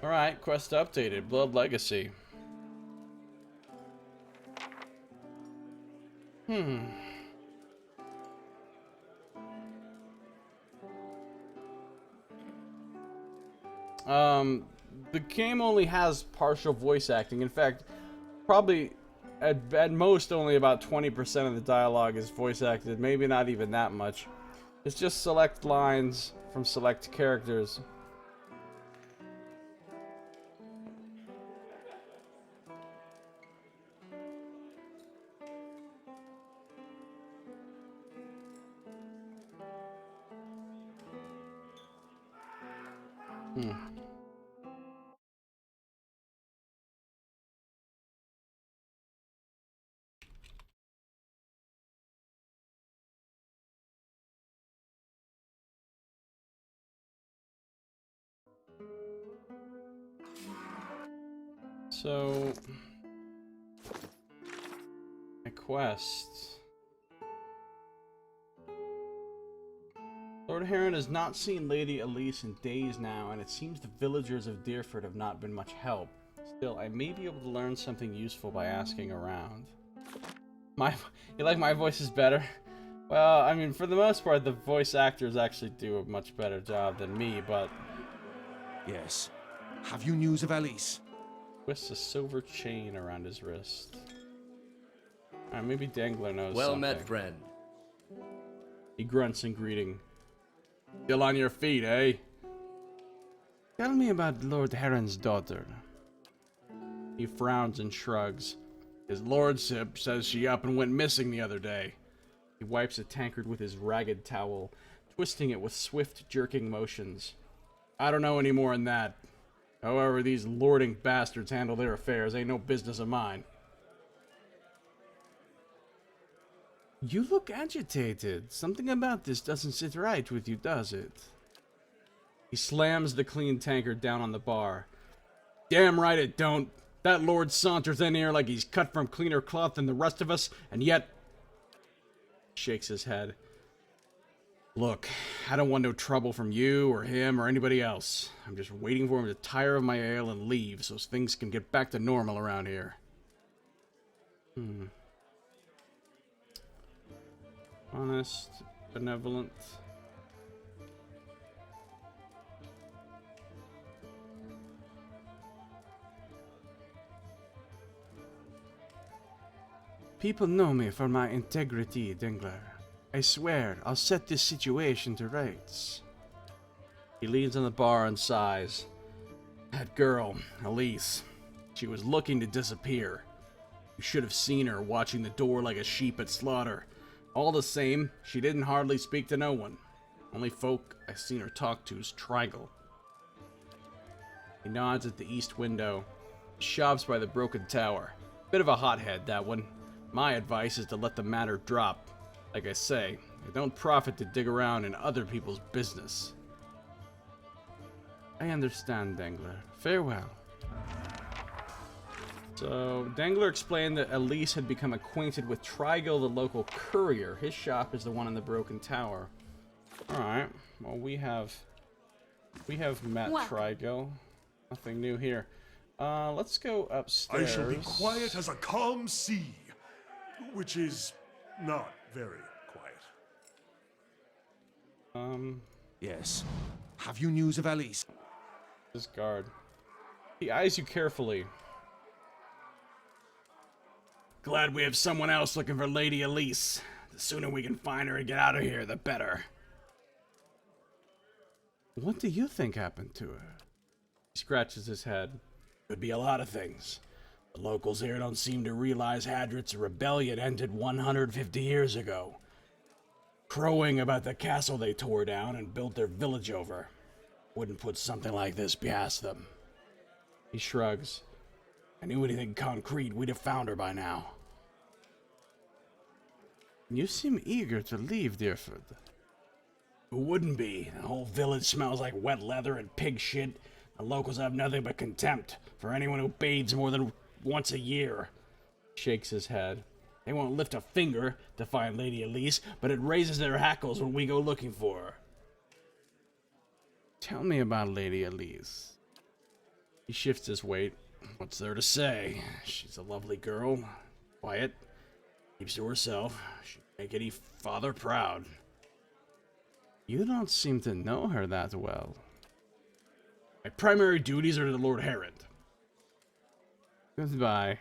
Alright, quest updated. Blood Legacy. The game only has partial voice acting. In fact, probably at most only about 20% of the dialogue is voice acted. Maybe not even that much. It's just select lines from select characters. So, my quest. Lord Heron has not seen Lady Elise in days now, and it seems the villagers of Deerford have not been much help. Still, I may be able to learn something useful by asking around. You like my voice is better? Well, I mean, for the most part, the voice actors actually do a much better job than me, but... Yes. Have you news of Elise? Twists a silver chain around his wrist. Alright, maybe Dangler knows Well something. met, friend. He grunts in greeting. Still on your feet, eh? Tell me about Lord Heron's daughter. He frowns and shrugs. His lordship says she up and went missing the other day. He wipes a tankard with his ragged towel, twisting it with swift, jerking motions. I don't know any more than that. However these lording bastards handle their affairs ain't no business of mine. You look agitated. Something about this doesn't sit right with you, does it? He slams the clean tankard down on the bar. Damn right it don't. That lord saunters in here like he's cut from cleaner cloth than the rest of us, and yet... Shakes his head. Look, I don't want no trouble from you or him or anybody else. I'm just waiting for him to tire of my ale and leave so things can get back to normal around here. Honest, benevolent. People know me for my integrity, Dangler. I swear, I'll set this situation to rights. He leans on the bar and sighs. That girl, Elise, she was looking to disappear. You should have seen her watching the door like a sheep at slaughter. All the same, she didn't hardly speak to no one. Only folk I seen her talk to's Trigal. He nods at the east window. He shops by the broken tower. Bit of a hothead, that one. My advice is to let the matter drop. Like I say, it don't profit to dig around in other people's business. I understand, Dangler. Farewell. So, Dangler explained that Elise had become acquainted with Trigal, the local courier. His shop is the one in the broken tower. Alright, well we have met Trigal. Nothing new here. Let's go upstairs. I shall be quiet as a calm sea, which is not very quiet. Yes. Have you news of Alice? This guard. He eyes you carefully. Glad we have someone else looking for Lady Elise. The sooner we can find her and get out of here, the better. What do you think happened to her? He scratches his head. Could be a lot of things. The locals here don't seem to realize Hadrit's rebellion ended 150 years ago. Crowing about the castle they tore down and built their village over. Wouldn't put something like this past them. He shrugs. I knew anything concrete, we'd have found her by now. You seem eager to leave, Deerfoot. Who wouldn't be? The whole village smells like wet leather and pig shit. The locals have nothing but contempt for anyone who bathes more than once a year. Shakes his head. They won't lift a finger to find Lady Elise, but it raises their hackles when we go looking for her. Tell me about Lady Elise. He shifts his weight. What's there to say? She's a lovely girl. Quiet. Keeps to herself. She'd make any father proud. You don't seem to know her that well. My primary duties are to Lord Herod. Goodbye.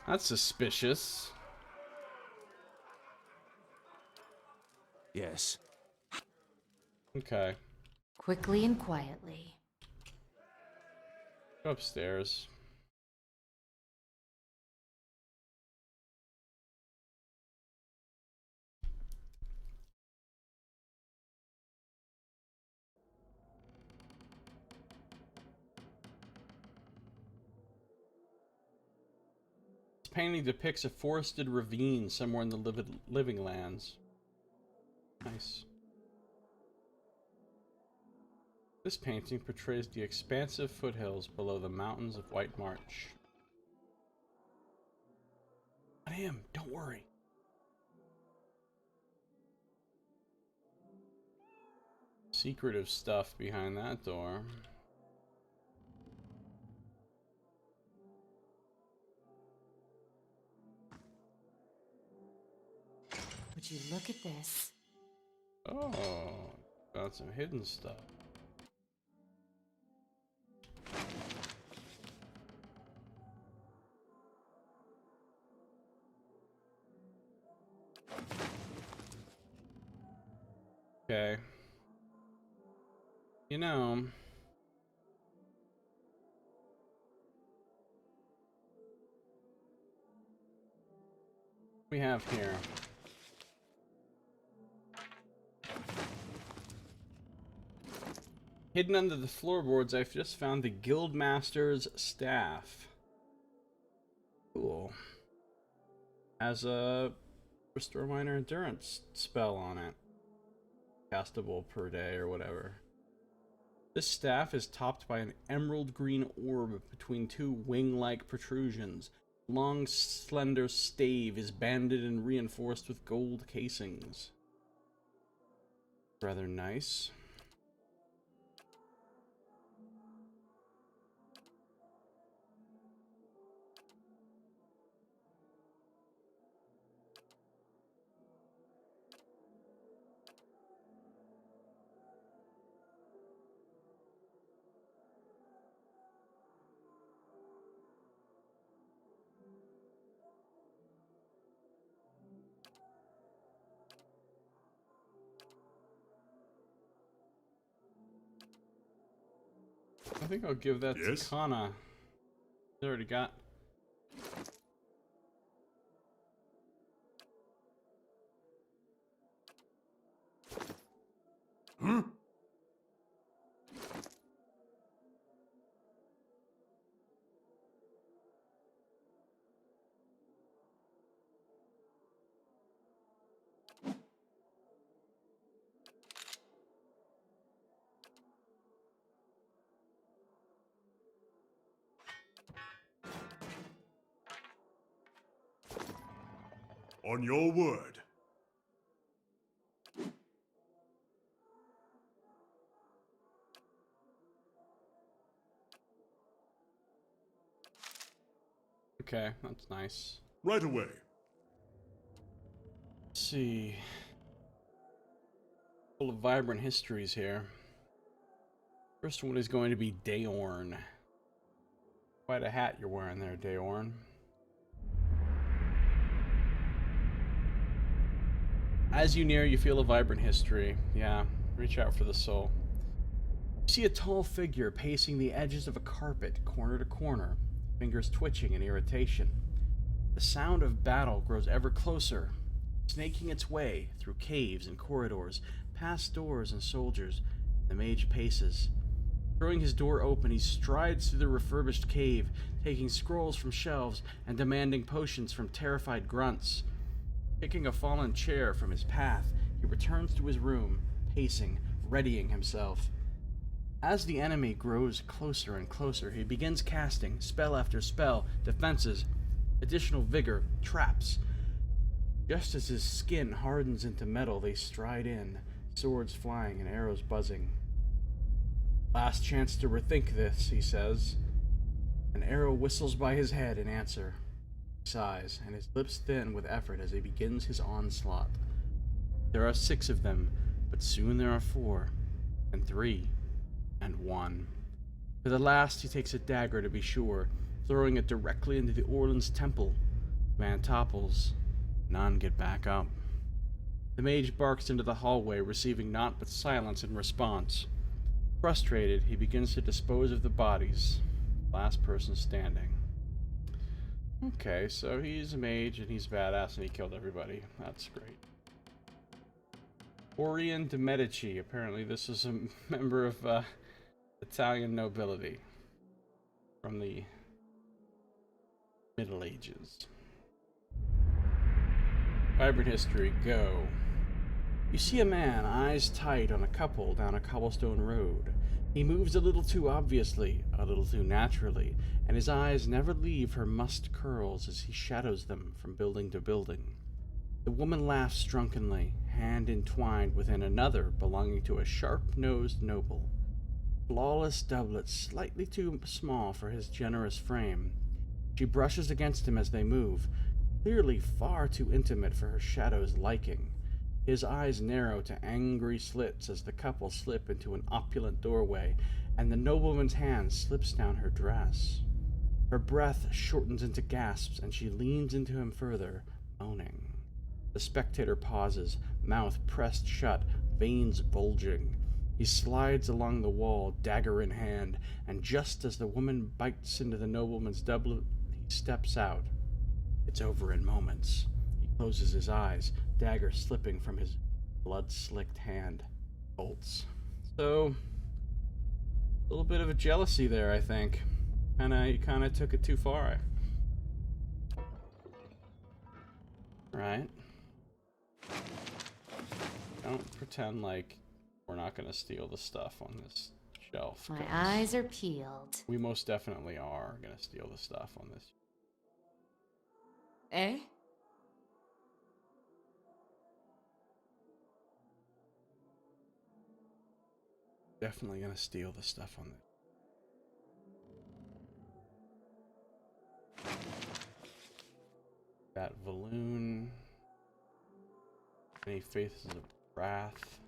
That's suspicious. Yes. Okay. Quickly and quietly. Go upstairs. This painting depicts a forested ravine somewhere in the living lands. Nice. This painting portrays the expansive foothills below the mountains of White March. Not him, don't worry. Secretive stuff behind that door. Would you look at this? Oh, got some hidden stuff. Okay. You know, we have here. Hidden under the floorboards, I've just found the Guildmaster's Staff. Cool. Has a Restore Minor Endurance spell on it. Castable per day or whatever. This staff is topped by an emerald green orb between two wing-like protrusions. Long, slender stave is banded and reinforced with gold casings. Rather nice. I think I'll give that to Kana. He's already got. On your word. Okay, that's nice. Right away. Let's see. Full of vibrant histories here. First one is going to be Daorn. Quite a hat you're wearing there, Daorn. As you near, you feel a vibrant history. Yeah, reach out for the soul. You see a tall figure pacing the edges of a carpet, corner to corner, fingers twitching in irritation. The sound of battle grows ever closer, snaking its way through caves and corridors, past doors and soldiers. The mage paces. Throwing his door open, he strides through the refurbished cave, taking scrolls from shelves and demanding potions from terrified grunts. Picking a fallen chair from his path, he returns to his room, pacing, readying himself. As the enemy grows closer and closer, he begins casting spell after spell, defenses, additional vigor, traps. Just as his skin hardens into metal, they stride in, swords flying and arrows buzzing. Last chance to rethink this, he says. An arrow whistles by his head in answer. He sighs, and his lips thin with effort as he begins his onslaught. There are 6 of them, but soon there are 4, and 3, and 1. For the last, he takes a dagger to be sure, throwing it directly into the Orlan's temple. The man topples. None get back up. The mage barks into the hallway, receiving naught but silence in response. Frustrated, he begins to dispose of the bodies. Last person standing. Okay, so he's a mage and he's badass and he killed everybody. That's great. Orion de Medici. Apparently this is a member of Italian nobility from the Middle Ages. Vibrant history, go. You see a man, eyes tight, on a couple down a cobblestone road. He moves a little too obviously, a little too naturally, and his eyes never leave her mussed curls as he shadows them from building to building. The woman laughs drunkenly, hand entwined within another belonging to a sharp-nosed noble. Flawless doublet, slightly too small for his generous frame. She brushes against him as they move, clearly far too intimate for her shadow's liking. His eyes narrow to angry slits as the couple slip into an opulent doorway, and the nobleman's hand slips down her dress. Her breath shortens into gasps, and she leans into him further, moaning. The spectator pauses, mouth pressed shut, veins bulging. He slides along the wall, dagger in hand, and just as the woman bites into the nobleman's doublet, he steps out. It's over in moments. He closes his eyes, dagger slipping from his blood-slicked hand. Bolts. So, a little bit of a jealousy there, I think. He kind of took it too far. Right? Don't pretend like we're not going to steal the stuff on this shelf. My eyes are peeled. We most definitely are going to steal the stuff on this. Eh? Definitely going to steal the stuff on this. That Valoon. Many Faces of Wrath.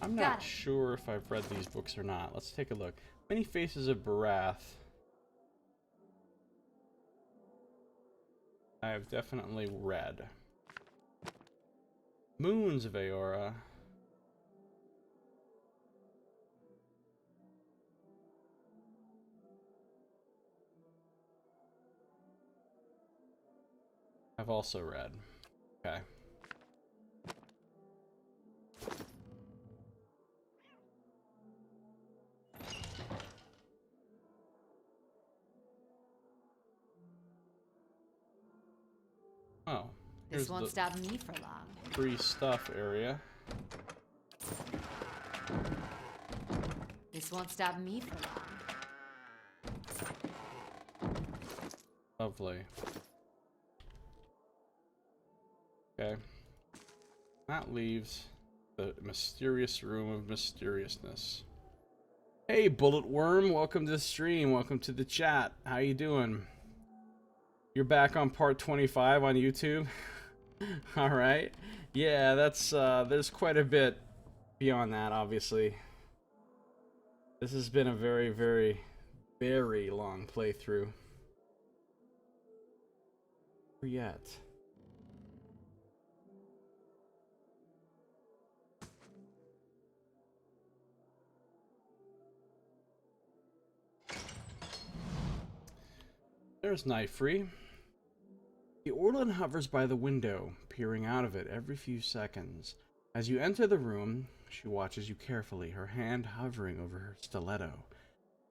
I'm not sure if I've read these books or not. Let's take a look. Many Faces of Wrath. I have definitely read. Moons of Aora. I've also read. Okay. Oh. This won't stop me for long. Free stuff area. This won't stop me for long. Lovely. Okay. That leaves the mysterious room of mysteriousness. Hey, Bullet Worm, welcome to the stream. Welcome to the chat. How you doing? You're back on part 25 on YouTube. All right. Yeah, that's there's quite a bit beyond that, obviously. This has been a very, very, very long playthrough. Yet. There's Nightfree. The Orlin hovers by the window, peering out of it every few seconds. As you enter the room, she watches you carefully, her hand hovering over her stiletto.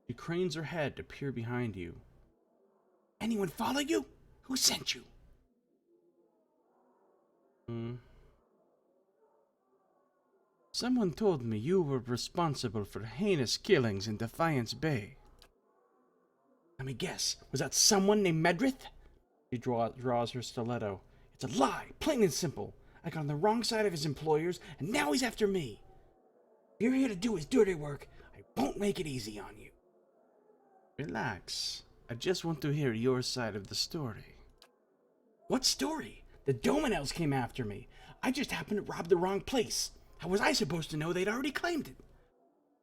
She cranes her head to peer behind you. Anyone follow you? Who sent you? Someone told me you were responsible for heinous killings in Defiance Bay. Let me guess, was that someone named Medrith? She draws her stiletto. It's a lie, plain and simple. I got on the wrong side of his employers, and now he's after me. If you're here to do his dirty work, I won't make it easy on you. Relax. I just want to hear your side of the story. What story? The Dominels came after me. I just happened to rob the wrong place. How was I supposed to know they'd already claimed it?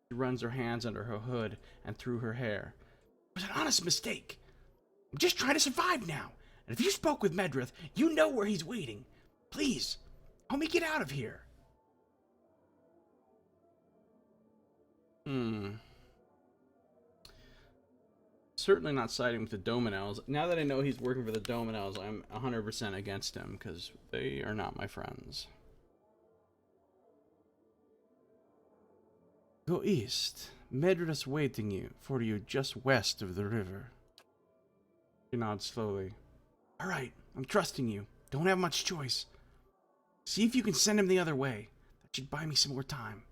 She runs her hands under her hood and through her hair. It was an honest mistake. I'm just trying to survive now. And if you spoke with Medrith, you know where he's waiting. Please, help me get out of here. Certainly not siding with the Dominels. Now that I know he's working for the Dominels, I'm 100% against him, because they are not my friends. Go east. Medrith's waiting for you just west of the river. She nods slowly. All right, I'm trusting you. Don't have much choice. See if you can send him the other way. That should buy me some more time.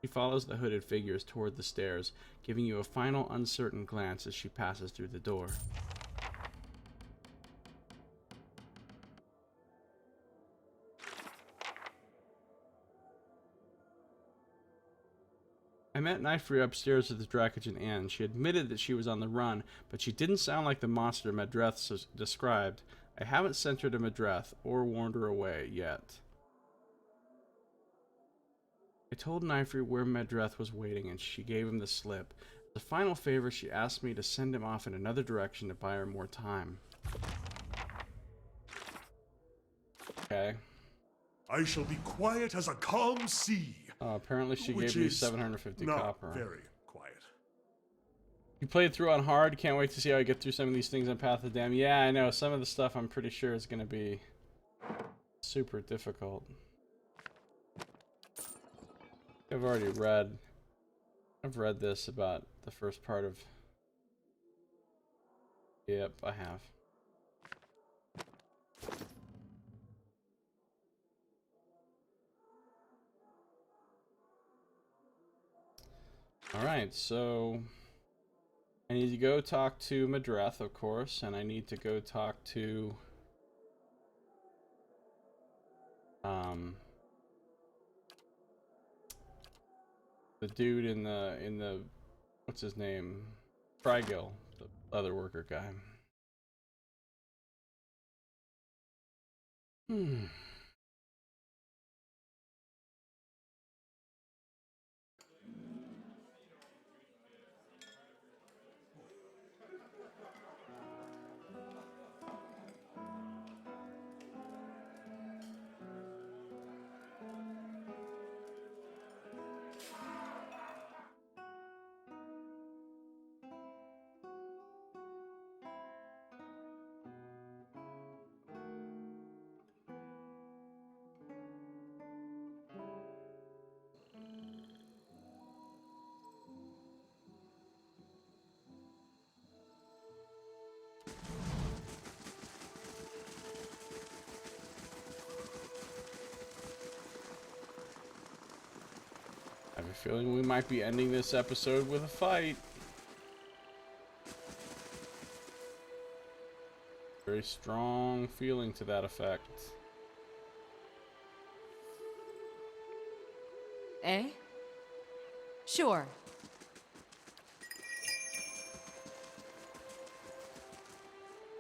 She follows the hooded figures toward the stairs, giving you a final uncertain glance as she passes through the door. I met Nightfree upstairs at the Dracogen Inn. She admitted that she was on the run, but she didn't sound like the monster Medreth described. I haven't sent her to Medreth or warned her away yet. I told Nightfree where Medreth was waiting, and she gave him the slip. As a final favor, she asked me to send him off in another direction to buy her more time. Okay. I shall be quiet as a calm sea. Apparently she Which gave me is 750 not copper. very quiet. You played through on hard. Can't wait to see how I get through some of these things on Path of Dam. Yeah, I know. Some of the stuff I'm pretty sure is going to be super difficult. I've read this about the first part of... Yep, I have. Alright, so... I need to go talk to Madreth, of course, and I need to go talk to... the dude in the what's his name? Frygil, the leather worker guy. I have a feeling we might be ending this episode with a fight. Very strong feeling to that effect. Eh? Sure.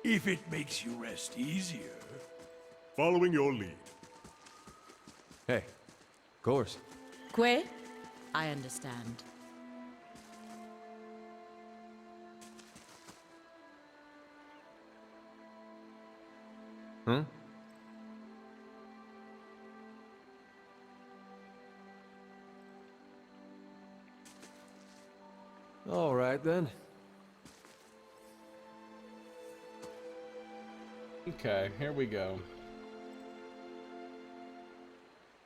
If it makes you rest easier. Following your lead. Hey, of course. Que? I understand. Huh? All right then. Okay, here we go.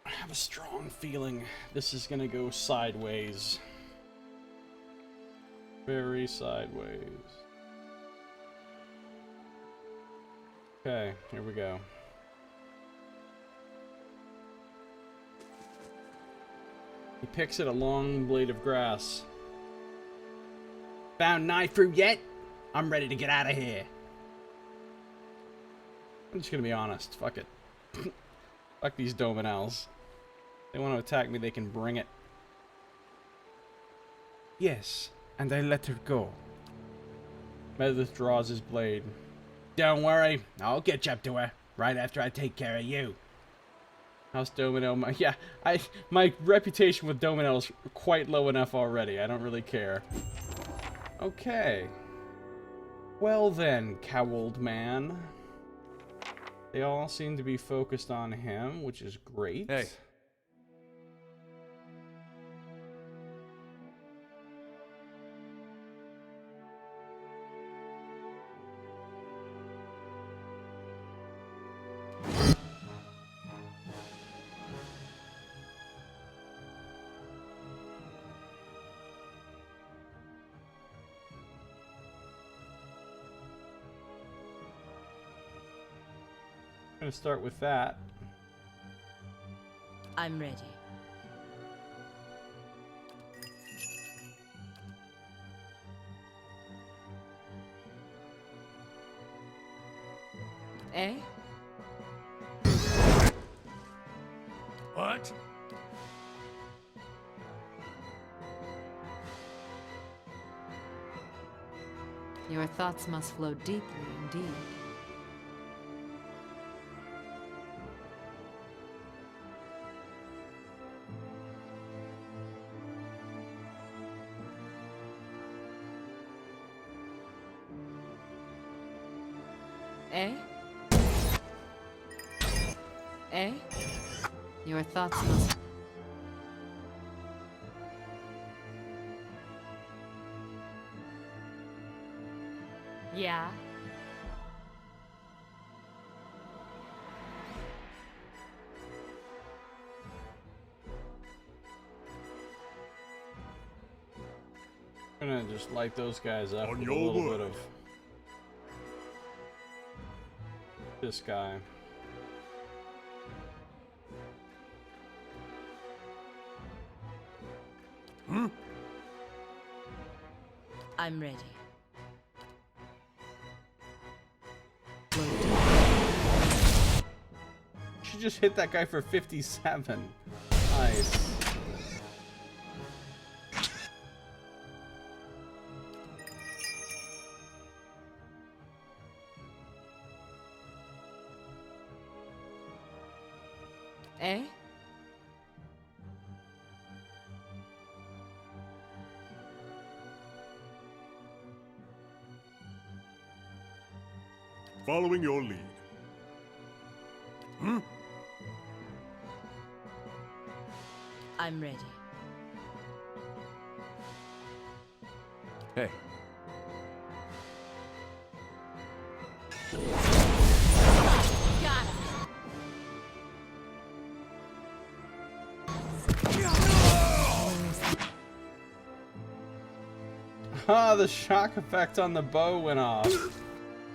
I have a strong feeling this is gonna go sideways. Very sideways. Okay, here we go. He picks at a long blade of grass. Found knife fruit yet? I'm ready to get out of here. I'm just gonna be honest. Fuck it. Fuck these Dominels. They want to attack me, they can bring it. Yes, and I let her go. Medivh draws his blade. Don't worry, I'll catch up to her right after I take care of you. House Domino, my reputation with Domino is quite low enough already. I don't really care. Okay. Well then, cowled man. They all seem to be focused on him, which is great. Hey. I'm gonna start with that. I'm ready. Eh? What? Your thoughts must flow deeply indeed. Eh? Eh? Your thoughts must... Yeah? I'm gonna just light those guys up On with a your little word. bit of this guy. I'm ready. She just hit that guy for 57. Nice. Eh? Following your lead. I'm ready. Hey, Got it! Ah, the shock effect on the bow went off.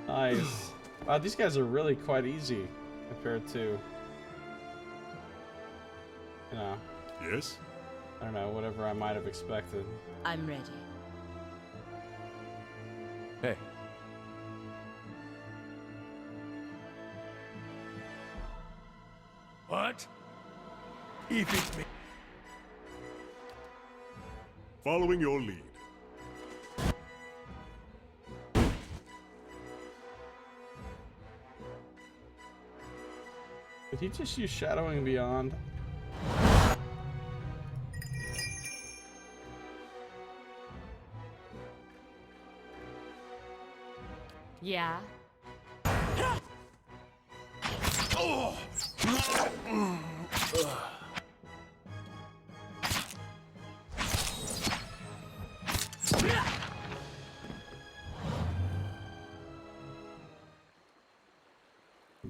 Nice. Wow, these guys are really quite easy compared to, you know, Yes? I don't know, whatever I might have expected. I'm ready. hey. What? If it me. Following your lead. Did he just use Shadowing Beyond? Yeah?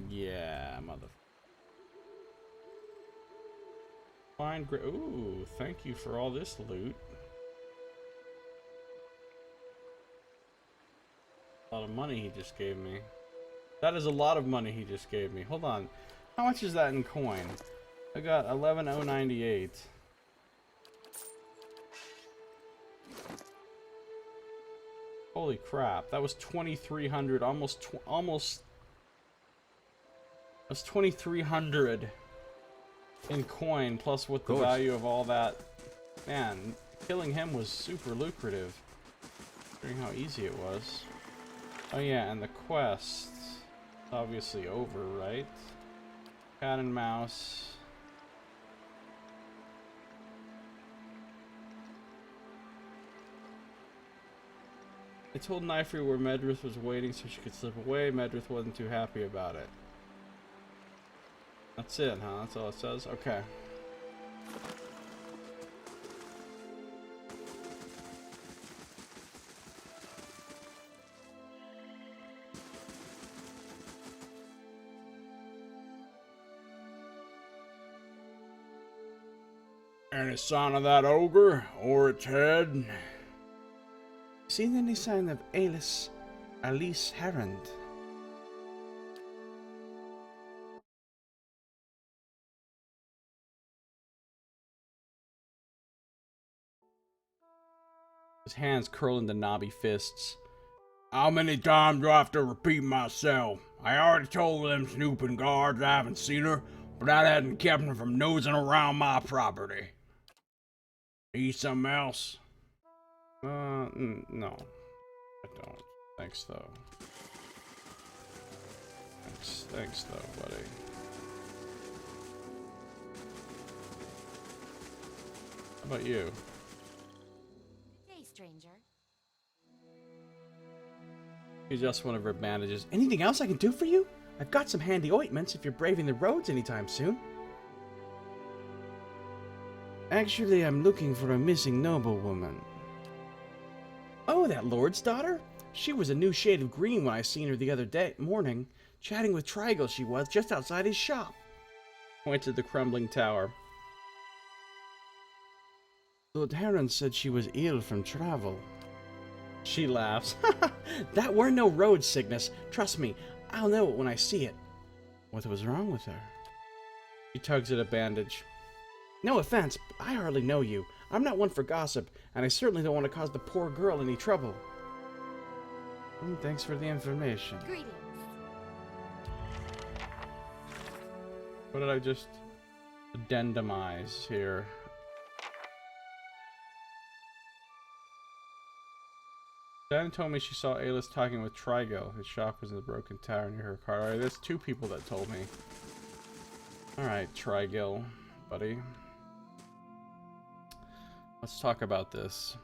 Yeah, mother. Find great. Ooh, thank you for all this loot. A lot of money he just gave me. That is a lot of money he just gave me. Hold on. How much is that in coin? I got 11,098. Holy crap. That was 2,300. Almost. That's 2,300 in coin, plus what the Course. value of all that. Man, killing him was super lucrative. Considering how easy it was. Oh yeah, and the quest. Obviously over, right? Cat and mouse. I told Nyfree where Medrith was waiting so she could slip away. Medrith wasn't too happy about it. That's it, huh? That's all it says? Okay. Any sign of that ogre or its head? Seen any sign of Alice Herond? His hands curl into knobby fists. How many times do I have to repeat myself? I already told them snooping guards I haven't seen her, but that hasn't kept them from nosing around my property. Need something else? No, I don't. Thanks though. Thanks though, buddy. How about you? Hey, stranger. You just one of her bandages. Anything else I can do for you? I've got some handy ointments if you're braving the roads anytime soon. Actually, I'm looking for a missing noblewoman. Oh, that lord's daughter? She was a new shade of green when I seen her the other morning. Chatting with Trigal she was, just outside his shop. Point to the crumbling tower. Lord Heron said she was ill from travel. She laughs. That weren't no road sickness. Trust me, I'll know it when I see it. What was wrong with her? She tugs at a bandage. No offense, but I hardly know you. I'm not one for gossip, and I certainly don't want to cause the poor girl any trouble. Thanks for the information. Greetings. What did I just addendamize here? Dan told me she saw Alis talking with Trigal. His shop was in the broken tower near her car. Alright, there's two people that told me. Alright, Trigal, buddy. Let's talk about this.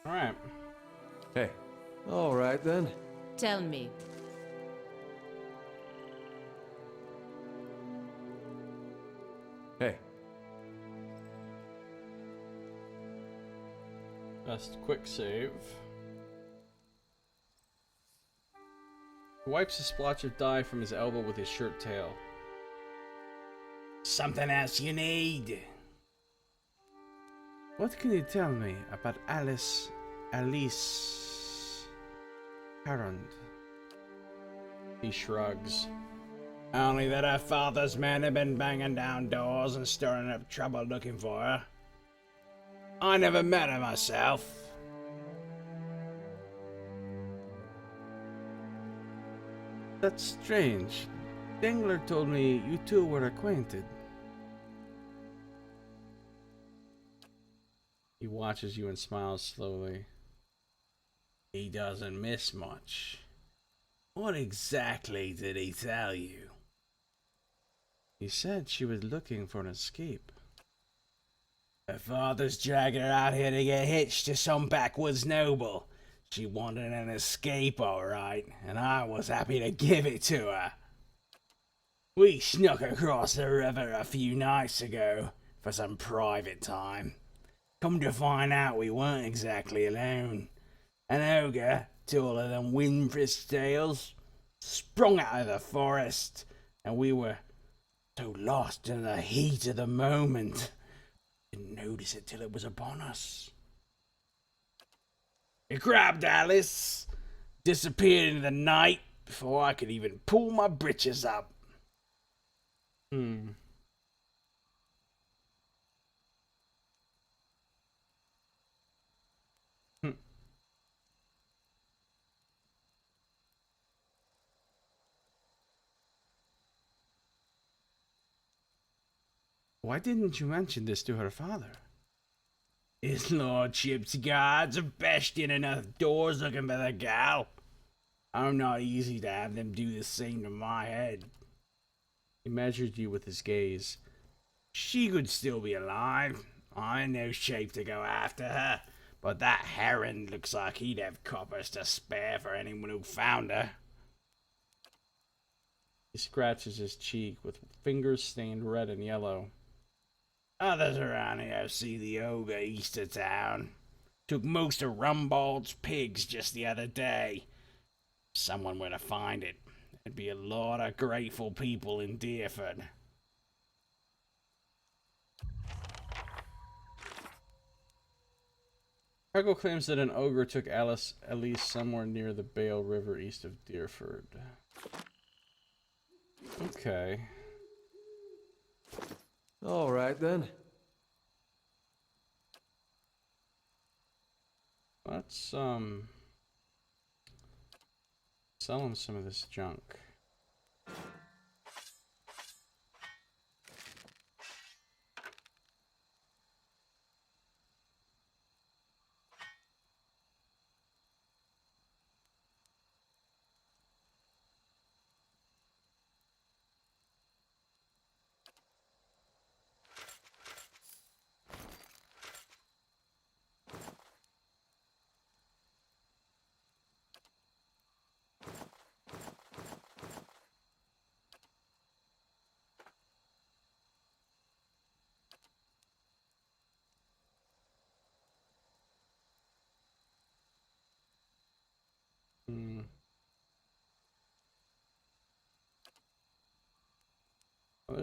Alright. Hey. All right, then. Tell me. Hey. Best quick save. He wipes a splotch of dye from his elbow with his shirt tail. Something else you need? What can you tell me about Alice Harrond? He shrugs. Only that her father's men have been banging down doors and stirring up trouble looking for her. I never met her myself. That's strange. Dengler told me you two were acquainted. He watches you and smiles slowly. He doesn't miss much. What exactly did he tell you? He said she was looking for an escape. Her father's dragging her out here to get hitched to some backwoods noble. She wanted an escape, all right, and I was happy to give it to her. We snuck across the river a few nights ago for some private time. Come to find out we weren't exactly alone. An ogre, taller than Windfrisk's tails, sprung out of the forest, and we were so lost in the heat of the moment. Didn't notice it till it was upon us. It grabbed Alice, disappeared into the night before I could even pull my britches up. Why didn't you mention this to her father? His lordship's guards have bashed in enough doors looking for the gal. I'm not easy to have them do the same to my head. He measured you with his gaze. She could still be alive. I'm in no shape to go after her, but that Heron looks like he'd have coppers to spare for anyone who found her. He scratches his cheek with fingers stained red and yellow. Others around here see the ogre east of town. Took most of Rumbald's pigs just the other day. If someone were to find it, there'd be a lot of grateful people in Deerford. Cargo claims that an ogre took Alice somewhere near the Bale River east of Deerford. Okay. All right, then. Let's, sell him some of this junk.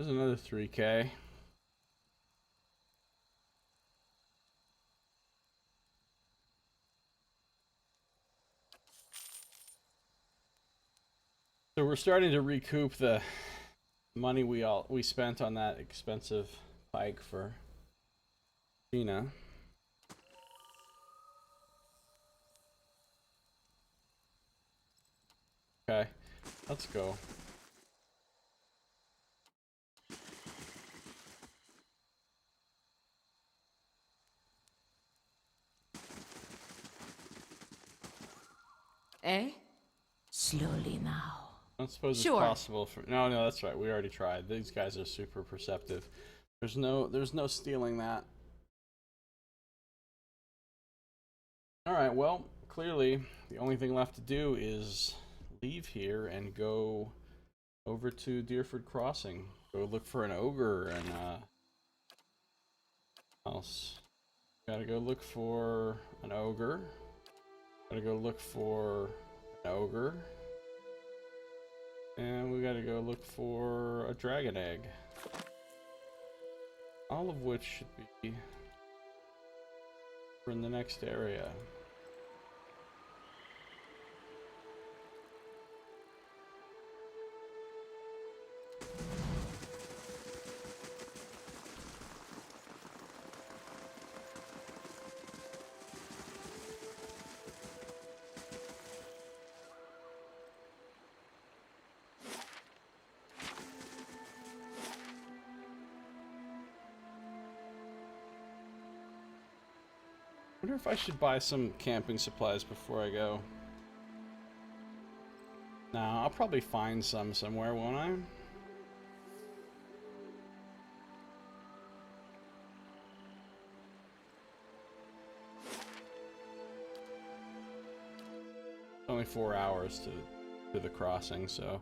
There's another 3K. So we're starting to recoup the money we spent on that expensive pike for Gina. Okay, let's go. Eh? Slowly now. I don't suppose Sure. it's possible for no, that's right. We already tried. These guys are super perceptive. There's no stealing that. All right, well, clearly the only thing left to do is leave here and go over to Deerford Crossing. Go look for an ogre and else. Gotta go look for an ogre. Gotta go look for an ogre. And we gotta go look for a dragon egg. All of which should be in the next area. I wonder if I should buy some camping supplies before I go. Nah, I'll probably find some somewhere, won't I? Only 4 hours to the crossing, so.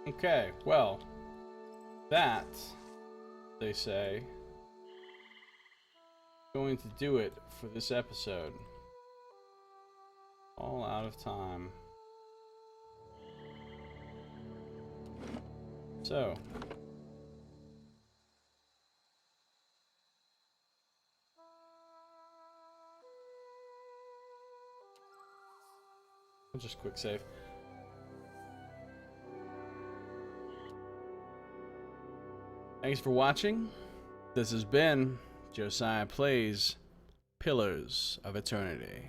Okay, well, that, they say, going to do it for this episode. All out of time. So. I'll just quick save. Thanks for watching. This has been Josiah Plays Pillars of Eternity.